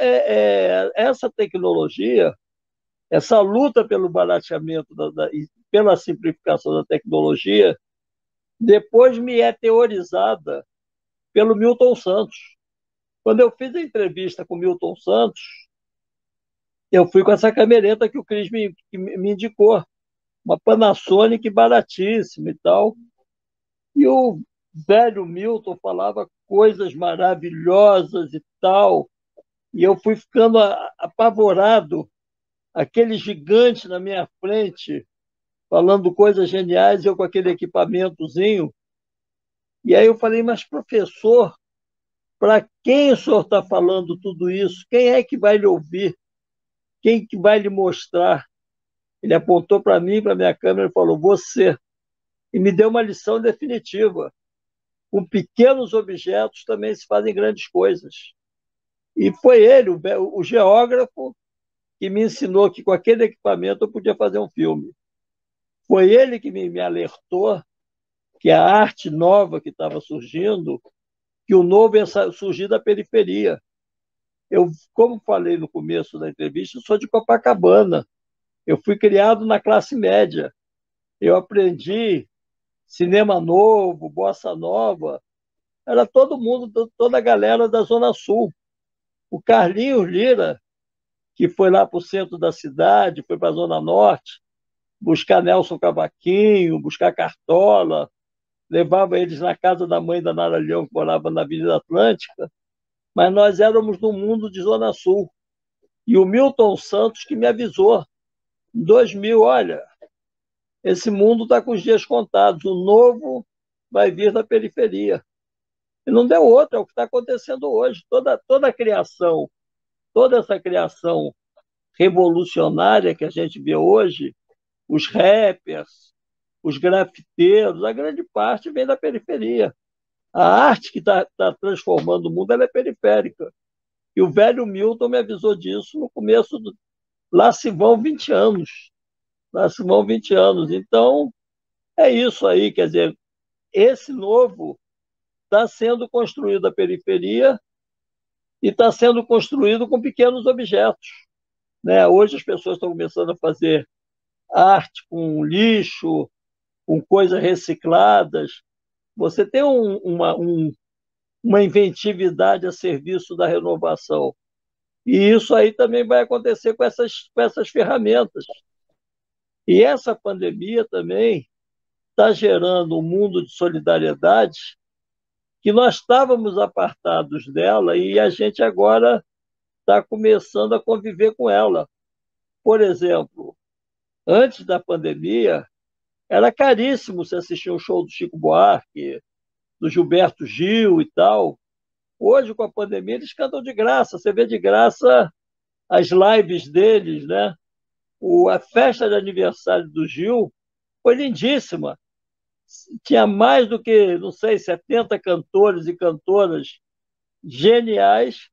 essa tecnologia, essa luta pelo barateamento e pela simplificação da tecnologia, depois me é teorizada pelo Milton Santos. Quando eu fiz a entrevista com o Milton Santos, eu fui com essa camereta que o Cris me indicou, uma Panasonic baratíssima e tal. E o velho Milton falava coisas maravilhosas e tal, e eu fui ficando apavorado, aquele gigante na minha frente, falando coisas geniais, eu com aquele equipamentozinho. E aí eu falei, mas professor, para quem o senhor está falando tudo isso? Quem é que vai lhe ouvir? Quem que vai lhe mostrar? Ele apontou para mim, para minha câmera, e falou, você. E me deu uma lição definitiva. Com pequenos objetos também se fazem grandes coisas. E foi ele, o geógrafo, que me ensinou que com aquele equipamento eu podia fazer um filme. Foi ele que me alertou que a arte nova que estava surgindo, que o novo ia surgir da periferia. Eu, como falei no começo da entrevista, eu sou de Copacabana. Eu fui criado na classe média. Eu aprendi cinema novo, bossa nova. Era todo mundo, toda a galera da Zona Sul. O Carlinhos Lira, que foi lá para o centro da cidade, foi para a Zona Norte, buscar Nelson Cavaquinho, buscar Cartola, levava eles na casa da mãe da Nara Leão, que morava na Avenida Atlântica, mas nós éramos do mundo de Zona Sul. E o Milton Santos que me avisou, em 2000, olha, esse mundo está com os dias contados, o novo vai vir da periferia. E não deu outra, é o que está acontecendo hoje. Toda a criação, toda essa criação revolucionária que a gente vê hoje, os rappers, os grafiteiros, a grande parte vem da periferia. A arte que está transformando o mundo ela é periférica. E o velho Milton me avisou disso no começo do... Lá se vão 20 anos. Lá se vão 20 anos. Então, é isso aí. Quer dizer, esse novo está sendo construído na periferia e está sendo construído com pequenos objetos. Né? Hoje as pessoas estão começando a fazer arte com lixo, com coisas recicladas. Você tem uma inventividade a serviço da renovação. E isso aí também vai acontecer com essas ferramentas. E essa pandemia também está gerando um mundo de solidariedade que nós estávamos apartados dela e a gente agora está começando a conviver com ela. Por exemplo, antes da pandemia, era caríssimo você assistir um show do Chico Buarque, do Gilberto Gil e tal. Hoje, com a pandemia, eles cantam de graça. Você vê de graça as lives deles, né? A festa de aniversário do Gil foi lindíssima. Tinha mais do que, não sei, 70 cantores e cantoras geniais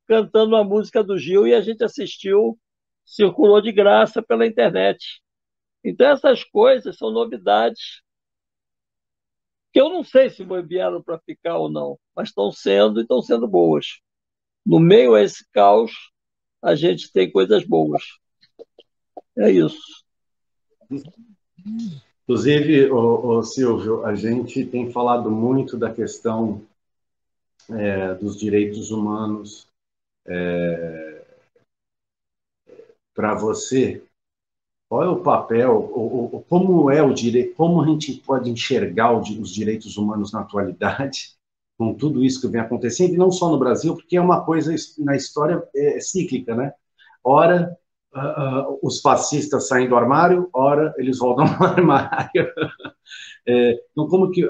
cantando a música do Gil e a gente assistiu, circulou de graça pela internet. Então, essas coisas são novidades que eu não sei se vieram para ficar ou não, mas estão sendo e estão sendo boas. No meio a esse caos, a gente tem coisas boas. É isso. Inclusive, Silvio, a gente tem falado muito da questão dos direitos humanos. Para você, qual é o papel, como é o direito, como a gente pode enxergar os direitos humanos na atualidade, com tudo isso que vem acontecendo, e não só no Brasil, porque é uma coisa na história cíclica, né? Ora, os fascistas saem do armário, ora, eles voltam ao armário. Então, como que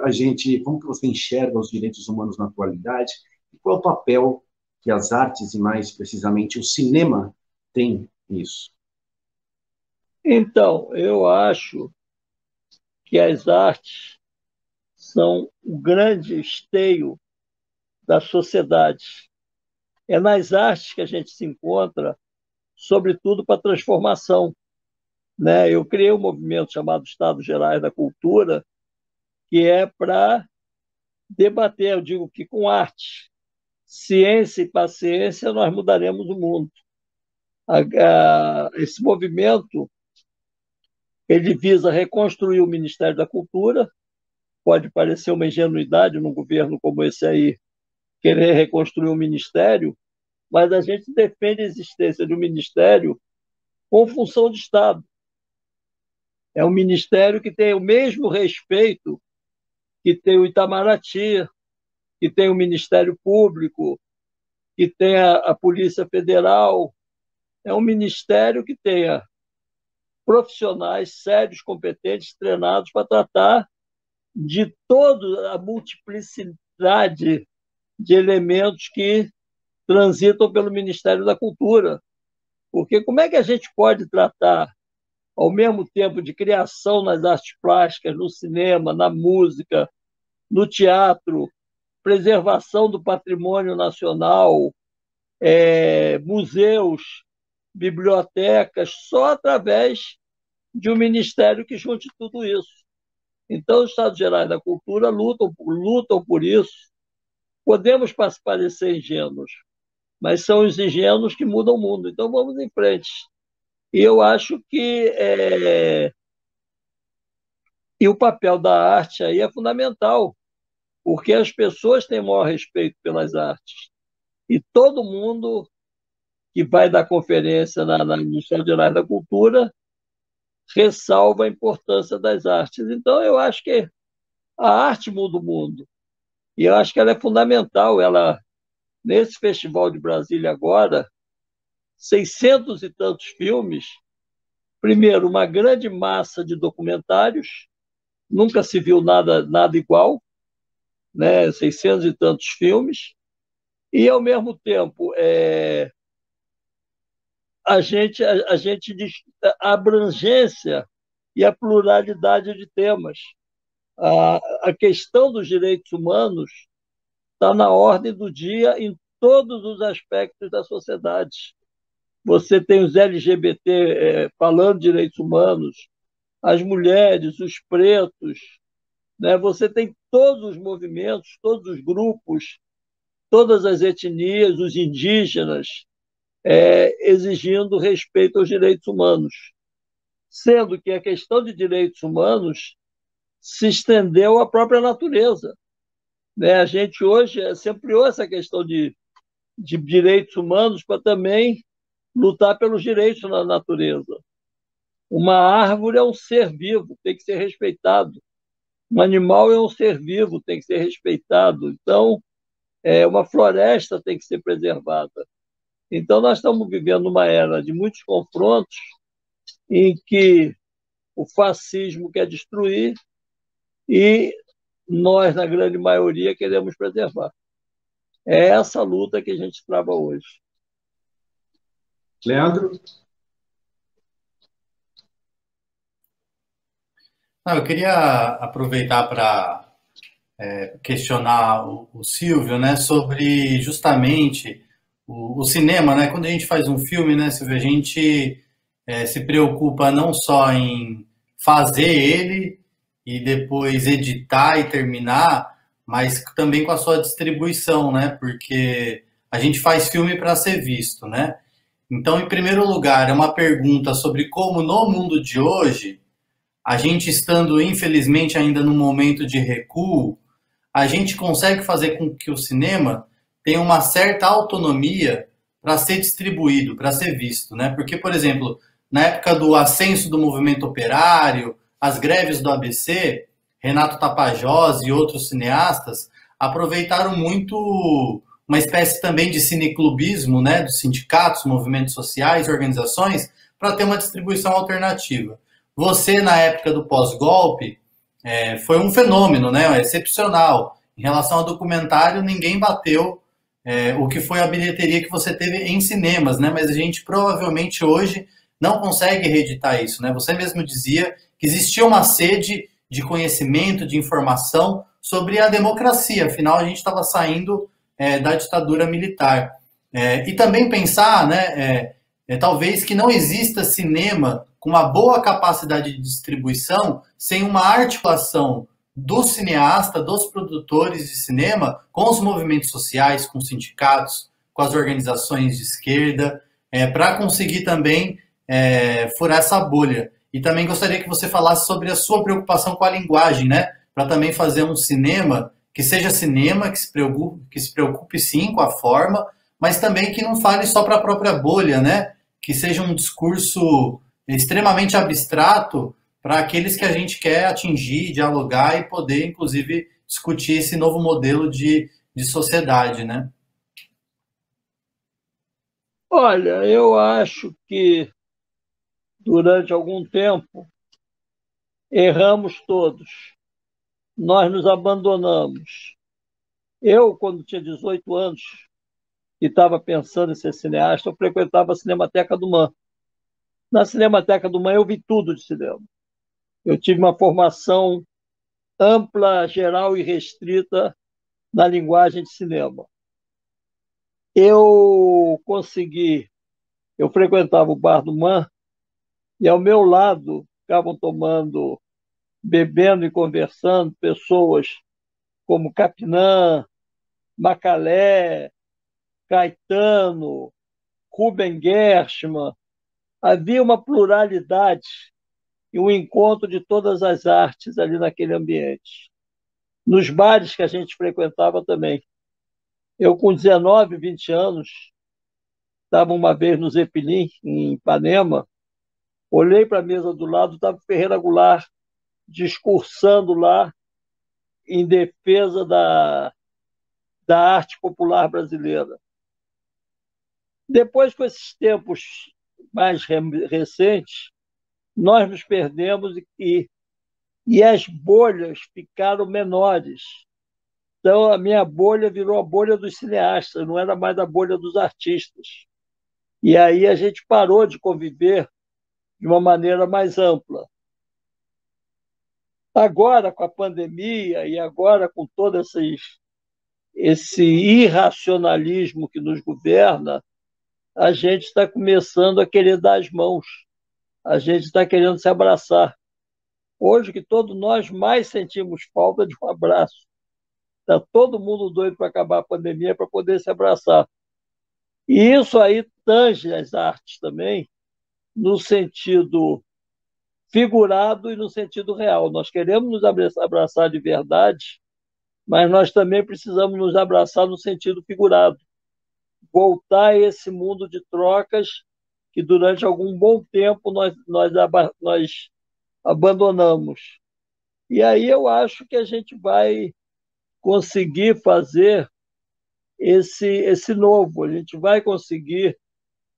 você enxerga os direitos humanos na atualidade? E qual é o papel que as artes, e mais precisamente o cinema, tem nisso? Então, eu acho que as artes são o grande esteio da sociedade. É nas artes que a gente se encontra, sobretudo para transformação, né? Eu criei um movimento chamado Estados Gerais da Cultura, que é para debater, eu digo que com arte, ciência e paciência nós mudaremos o mundo. Esse movimento ele visa reconstruir o Ministério da Cultura. Pode parecer uma ingenuidade num governo como esse aí querer reconstruir um ministério, mas a gente defende a existência de um ministério com função de Estado. É um ministério que tem o mesmo respeito que tem o Itamaraty, que tem o Ministério Público, que tem a Polícia Federal. É um ministério que tenha profissionais sérios, competentes, treinados para tratar de toda a multiplicidade de elementos que transitam pelo Ministério da Cultura. Porque como é que a gente pode tratar, ao mesmo tempo, de criação nas artes plásticas, no cinema, na música, no teatro, preservação do patrimônio nacional, museus, bibliotecas, só através de um ministério que junte tudo isso? Então, os Estados Gerais da Cultura lutam por isso. Podemos parecer ingênuos, mas são os ingênuos que mudam o mundo. Então, vamos em frente. E eu acho que e o papel da arte aí é fundamental, porque as pessoas têm maior respeito pelas artes. E todo mundo que vai dar conferência no Ministério Gerais da Cultura ressalva a importância das artes. Então, eu acho que a arte muda o mundo. E eu acho que ela é fundamental. Nesse Festival de Brasília agora, 600 e tantos filmes. Primeiro, uma grande massa de documentários. Nunca se viu nada igual, né? 600 e tantos filmes. E, ao mesmo tempo, a gente diz a abrangência e a pluralidade de temas. A questão dos direitos humanos está na ordem do dia em todos os aspectos da sociedade. Você tem os LGBT falando de direitos humanos, as mulheres, os pretos, né? Você tem todos os movimentos, todos os grupos, todas as etnias, os indígenas, exigindo respeito aos direitos humanos. Sendo que a questão de direitos humanos se estendeu à própria natureza, né? A gente hoje sempre ampliou essa questão de direitos humanos para também lutar pelos direitos na natureza. Uma árvore é um ser vivo, tem que ser respeitado. Um animal é um ser vivo, tem que ser respeitado. Então, uma floresta tem que ser preservada. Então, nós estamos vivendo uma era de muitos confrontos em que o fascismo quer destruir e nós, na grande maioria, queremos preservar. É essa luta que a gente trava hoje. Leandro? Eu queria aproveitar para questionar o Silvio, né, sobre justamente o cinema, né? Quando a gente faz um filme, né, Silvio, a gente se preocupa não só em fazer ele e depois editar e terminar, mas também com a sua distribuição, né? Porque a gente faz filme para ser visto, né? Então, em primeiro lugar, é uma pergunta sobre como no mundo de hoje a gente estando, infelizmente, ainda num momento de recuo, a gente consegue fazer com que o cinema tenha uma certa autonomia para ser distribuído, para ser visto, né? Porque, por exemplo, na época do ascenso do movimento operário, as greves do ABC, Renato Tapajós e outros cineastas aproveitaram muito uma espécie também de cineclubismo, né, dos sindicatos, movimentos sociais, organizações, para ter uma distribuição alternativa. Você, na época do pós-golpe, foi um fenômeno, né, excepcional. Em relação ao documentário, ninguém bateu o que foi a bilheteria que você teve em cinemas, né, mas a gente provavelmente hoje não consegue reeditar isso, né? Você mesmo dizia que existia uma sede de conhecimento, de informação sobre a democracia, afinal a gente estava saindo da ditadura militar. E também pensar, né, talvez que não exista cinema com uma boa capacidade de distribuição sem uma articulação do cineasta, dos produtores de cinema, com os movimentos sociais, com os sindicatos, com as organizações de esquerda, para conseguir também furar essa bolha. E também gostaria que você falasse sobre a sua preocupação com a linguagem, né? Para também fazer um cinema que seja cinema, que se preocupe sim com a forma, mas também que não fale só para a própria bolha, né? Que seja um discurso extremamente abstrato para aqueles que a gente quer atingir, dialogar e poder, inclusive, discutir esse novo modelo de sociedade, né? Olha, eu acho que durante algum tempo erramos todos. Nós nos abandonamos. Eu, quando tinha 18 anos e estava pensando em ser cineasta, eu frequentava a Cinemateca do MAN. Na Cinemateca do MAN eu vi tudo de cinema. Eu tive uma formação ampla, geral e restrita na linguagem de cinema. Eu frequentava o bar do MAN e ao meu lado ficavam bebendo e conversando pessoas como Capinã, Macalé, Caetano, Ruben Gershman. Havia uma pluralidade e um encontro de todas as artes ali naquele ambiente. Nos bares que a gente frequentava também. Eu, com 19, 20 anos, estava uma vez no Zeppelin, em Ipanema, olhei para a mesa do lado, estava Ferreira Goulart discursando lá em defesa da arte popular brasileira. Depois, com esses tempos mais recentes, nós nos perdemos e as bolhas ficaram menores. Então, a minha bolha virou a bolha dos cineastas, não era mais a bolha dos artistas. E aí a gente parou de conviver de uma maneira mais ampla. Agora, com a pandemia e agora com todo esse irracionalismo que nos governa, a gente está começando a querer dar as mãos, a gente está querendo se abraçar. Hoje, que todos nós mais sentimos falta de um abraço. Está todo mundo doido para acabar a pandemia para poder se abraçar. E isso aí tange as artes também, no sentido figurado e no sentido real. Nós queremos nos abraçar de verdade, mas nós também precisamos nos abraçar no sentido figurado. Voltar a esse mundo de trocas que durante algum bom tempo nós abandonamos. E aí eu acho que a gente vai conseguir fazer esse novo, a gente vai conseguir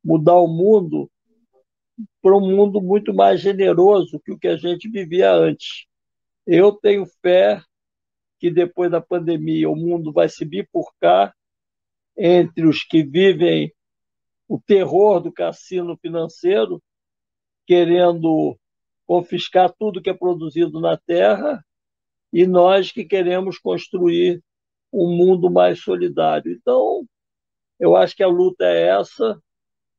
mudar o mundo para um mundo muito mais generoso que o que a gente vivia antes. Eu tenho fé que depois da pandemia o mundo vai se bifurcar entre os que vivem o terror do cassino financeiro, querendo confiscar tudo que é produzido na Terra, e nós que queremos construir um mundo mais solidário. Então, eu acho que a luta é essa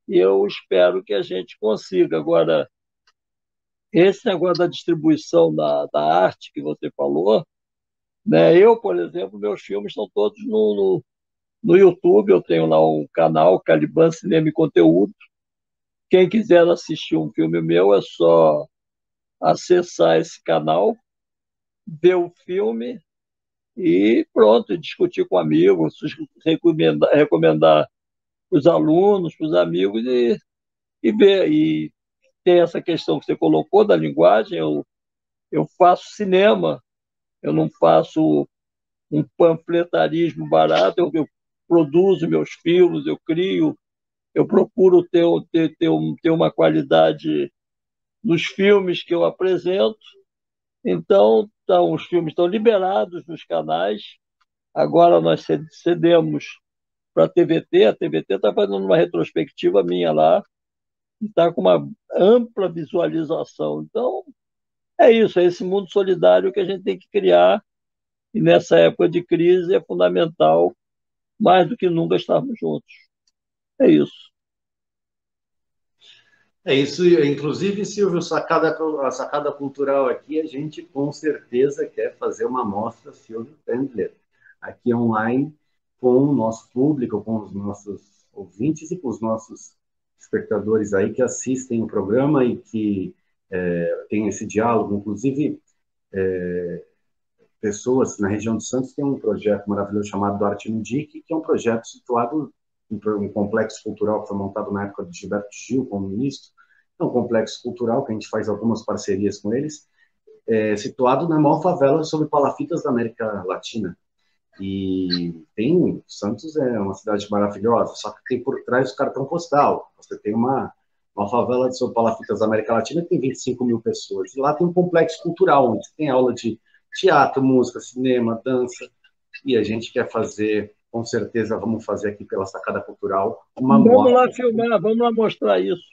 e eu espero que a gente consiga. Agora, esse negócio da distribuição da arte que você falou, né? Eu, por exemplo, meus filmes estão todos no YouTube, eu tenho lá um canal, Caliban Cinema e Conteúdo. Quem quiser assistir um filme meu é só acessar esse canal, ver o filme e pronto, discutir com amigos, recomendar para os alunos, para os amigos e ver. E tem essa questão que você colocou da linguagem, eu faço cinema, eu não faço um panfletarismo barato, eu produzo meus filmes, eu crio, eu procuro ter uma qualidade nos filmes que eu apresento. Então, os filmes estão liberados nos canais. Agora nós cedemos para a TVT está fazendo uma retrospectiva minha lá, e está com uma ampla visualização. Então, é isso, é esse mundo solidário que a gente tem que criar, e nessa época de crise é fundamental, mais do que nunca, estarmos juntos. É isso. É isso, inclusive, Silvio, a sacada cultural aqui, a gente com certeza quer fazer uma mostra Silvio Tendler, aqui online, com o nosso público, com os nossos ouvintes e com os nossos espectadores aí que assistem o programa e que tem esse diálogo. Inclusive, pessoas na região de Santos têm um projeto maravilhoso chamado Arte no DIC, que é um projeto situado em um complexo cultural que foi montado na época de Gilberto Gil como ministro. É um complexo cultural que a gente faz algumas parcerias com eles, situado na maior favela sobre palafitas da América Latina. E Santos é uma cidade maravilhosa, só que tem por trás o cartão postal. Você tem uma favela sobre palafitas da América Latina que tem 25 mil pessoas. E lá tem um complexo cultural, onde tem aula de teatro, música, cinema, dança. E a gente quer fazer, com certeza, vamos fazer aqui pela Sacada Cultural uma mostra. Vamos lá filmar, vamos lá mostrar isso.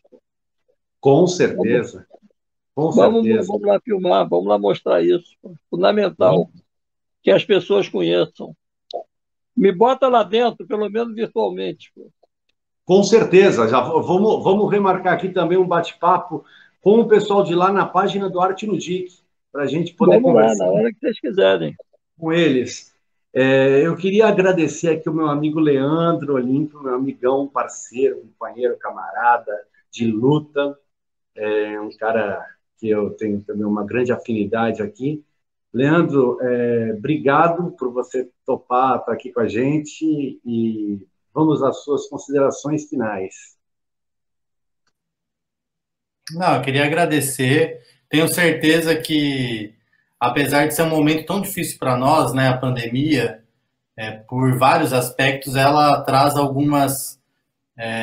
Com certeza. Vamos lá filmar, vamos lá mostrar isso. Fundamental que as pessoas conheçam. Me bota lá dentro, pelo menos virtualmente. Com certeza. Já vamos remarcar aqui também um bate-papo com o pessoal de lá na página do Arte no DIC, para a gente poder conversar. Lá, na hora que vocês quiserem. Com eles. Eu queria agradecer aqui o meu amigo Leandro Olímpio, meu amigão, parceiro, companheiro, camarada de luta, um cara que eu tenho também uma grande afinidade aqui. Leandro, obrigado por você topar estar aqui com a gente e vamos às suas considerações finais. Não, eu queria agradecer. Tenho certeza que, apesar de ser um momento tão difícil para nós, né, a pandemia, por vários aspectos, ela traz algumas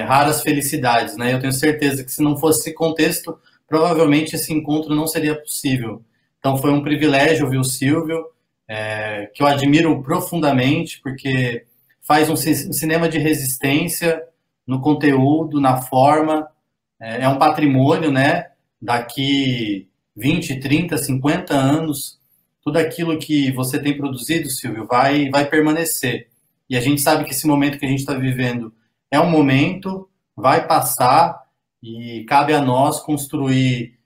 raras felicidades, né? Eu tenho certeza que se não fosse esse contexto, provavelmente esse encontro não seria possível. Então foi um privilégio ouvir o Silvio, que eu admiro profundamente, porque faz um cinema de resistência no conteúdo, na forma, é um patrimônio, né? Daqui 20, 30, 50 anos, tudo aquilo que você tem produzido, Silvio, vai permanecer. E a gente sabe que esse momento que a gente está vivendo é um momento, vai passar, e cabe a nós construir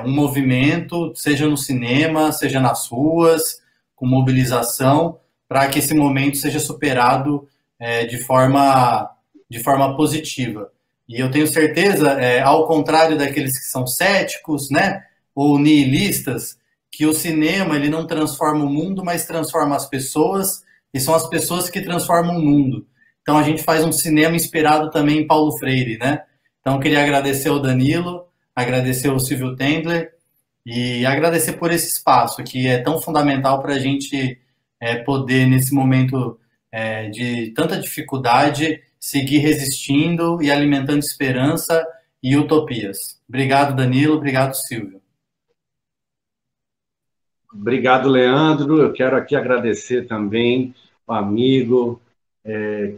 um movimento, seja no cinema, seja nas ruas, com mobilização, para que esse momento seja superado de forma positiva. E eu tenho certeza, ao contrário daqueles que são céticos, né, ou nihilistas, que o cinema ele não transforma o mundo, mas transforma as pessoas, e são as pessoas que transformam o mundo. Então a gente faz um cinema inspirado também em Paulo Freire, né? Então eu queria agradecer ao Danilo, agradecer ao Silvio Tendler e agradecer por esse espaço que é tão fundamental para a gente poder, nesse momento de tanta dificuldade, seguir resistindo e alimentando esperança e utopias. Obrigado, Danilo. Obrigado, Silvio. Obrigado, Leandro. Eu quero aqui agradecer também o amigo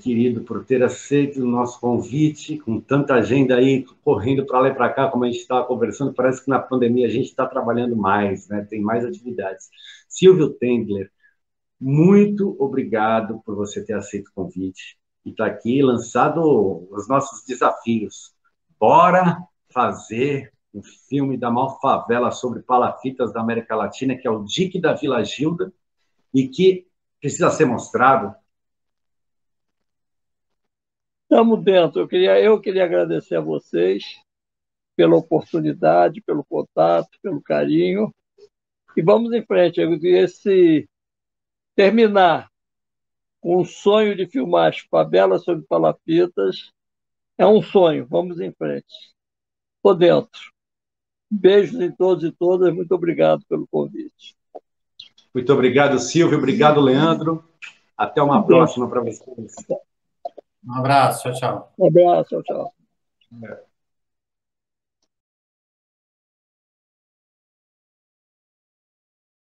querido por ter aceito o nosso convite, com tanta agenda aí correndo para lá e para cá, como a gente estava conversando, parece que na pandemia a gente está trabalhando mais, né? Tem mais atividades. Silvio Tendler, muito obrigado por você ter aceito o convite e estar aqui lançado os nossos desafios. Bora fazer um filme da maior favela sobre palafitas da América Latina, que é o DIC da Vila Gilda, e que precisa ser mostrado. Estamos dentro. Eu queria agradecer a vocês pela oportunidade, pelo contato, pelo carinho. E vamos em frente. Esse terminar com o sonho de filmar as favelas sobre palafitas é um sonho. Vamos em frente. Estou dentro. Beijos em todos e todas. Muito obrigado pelo convite. Muito obrigado, Silvio. Obrigado, Leandro. Até uma próxima para vocês. Um abraço. Tchau, tchau. Um abraço. Tchau, tchau.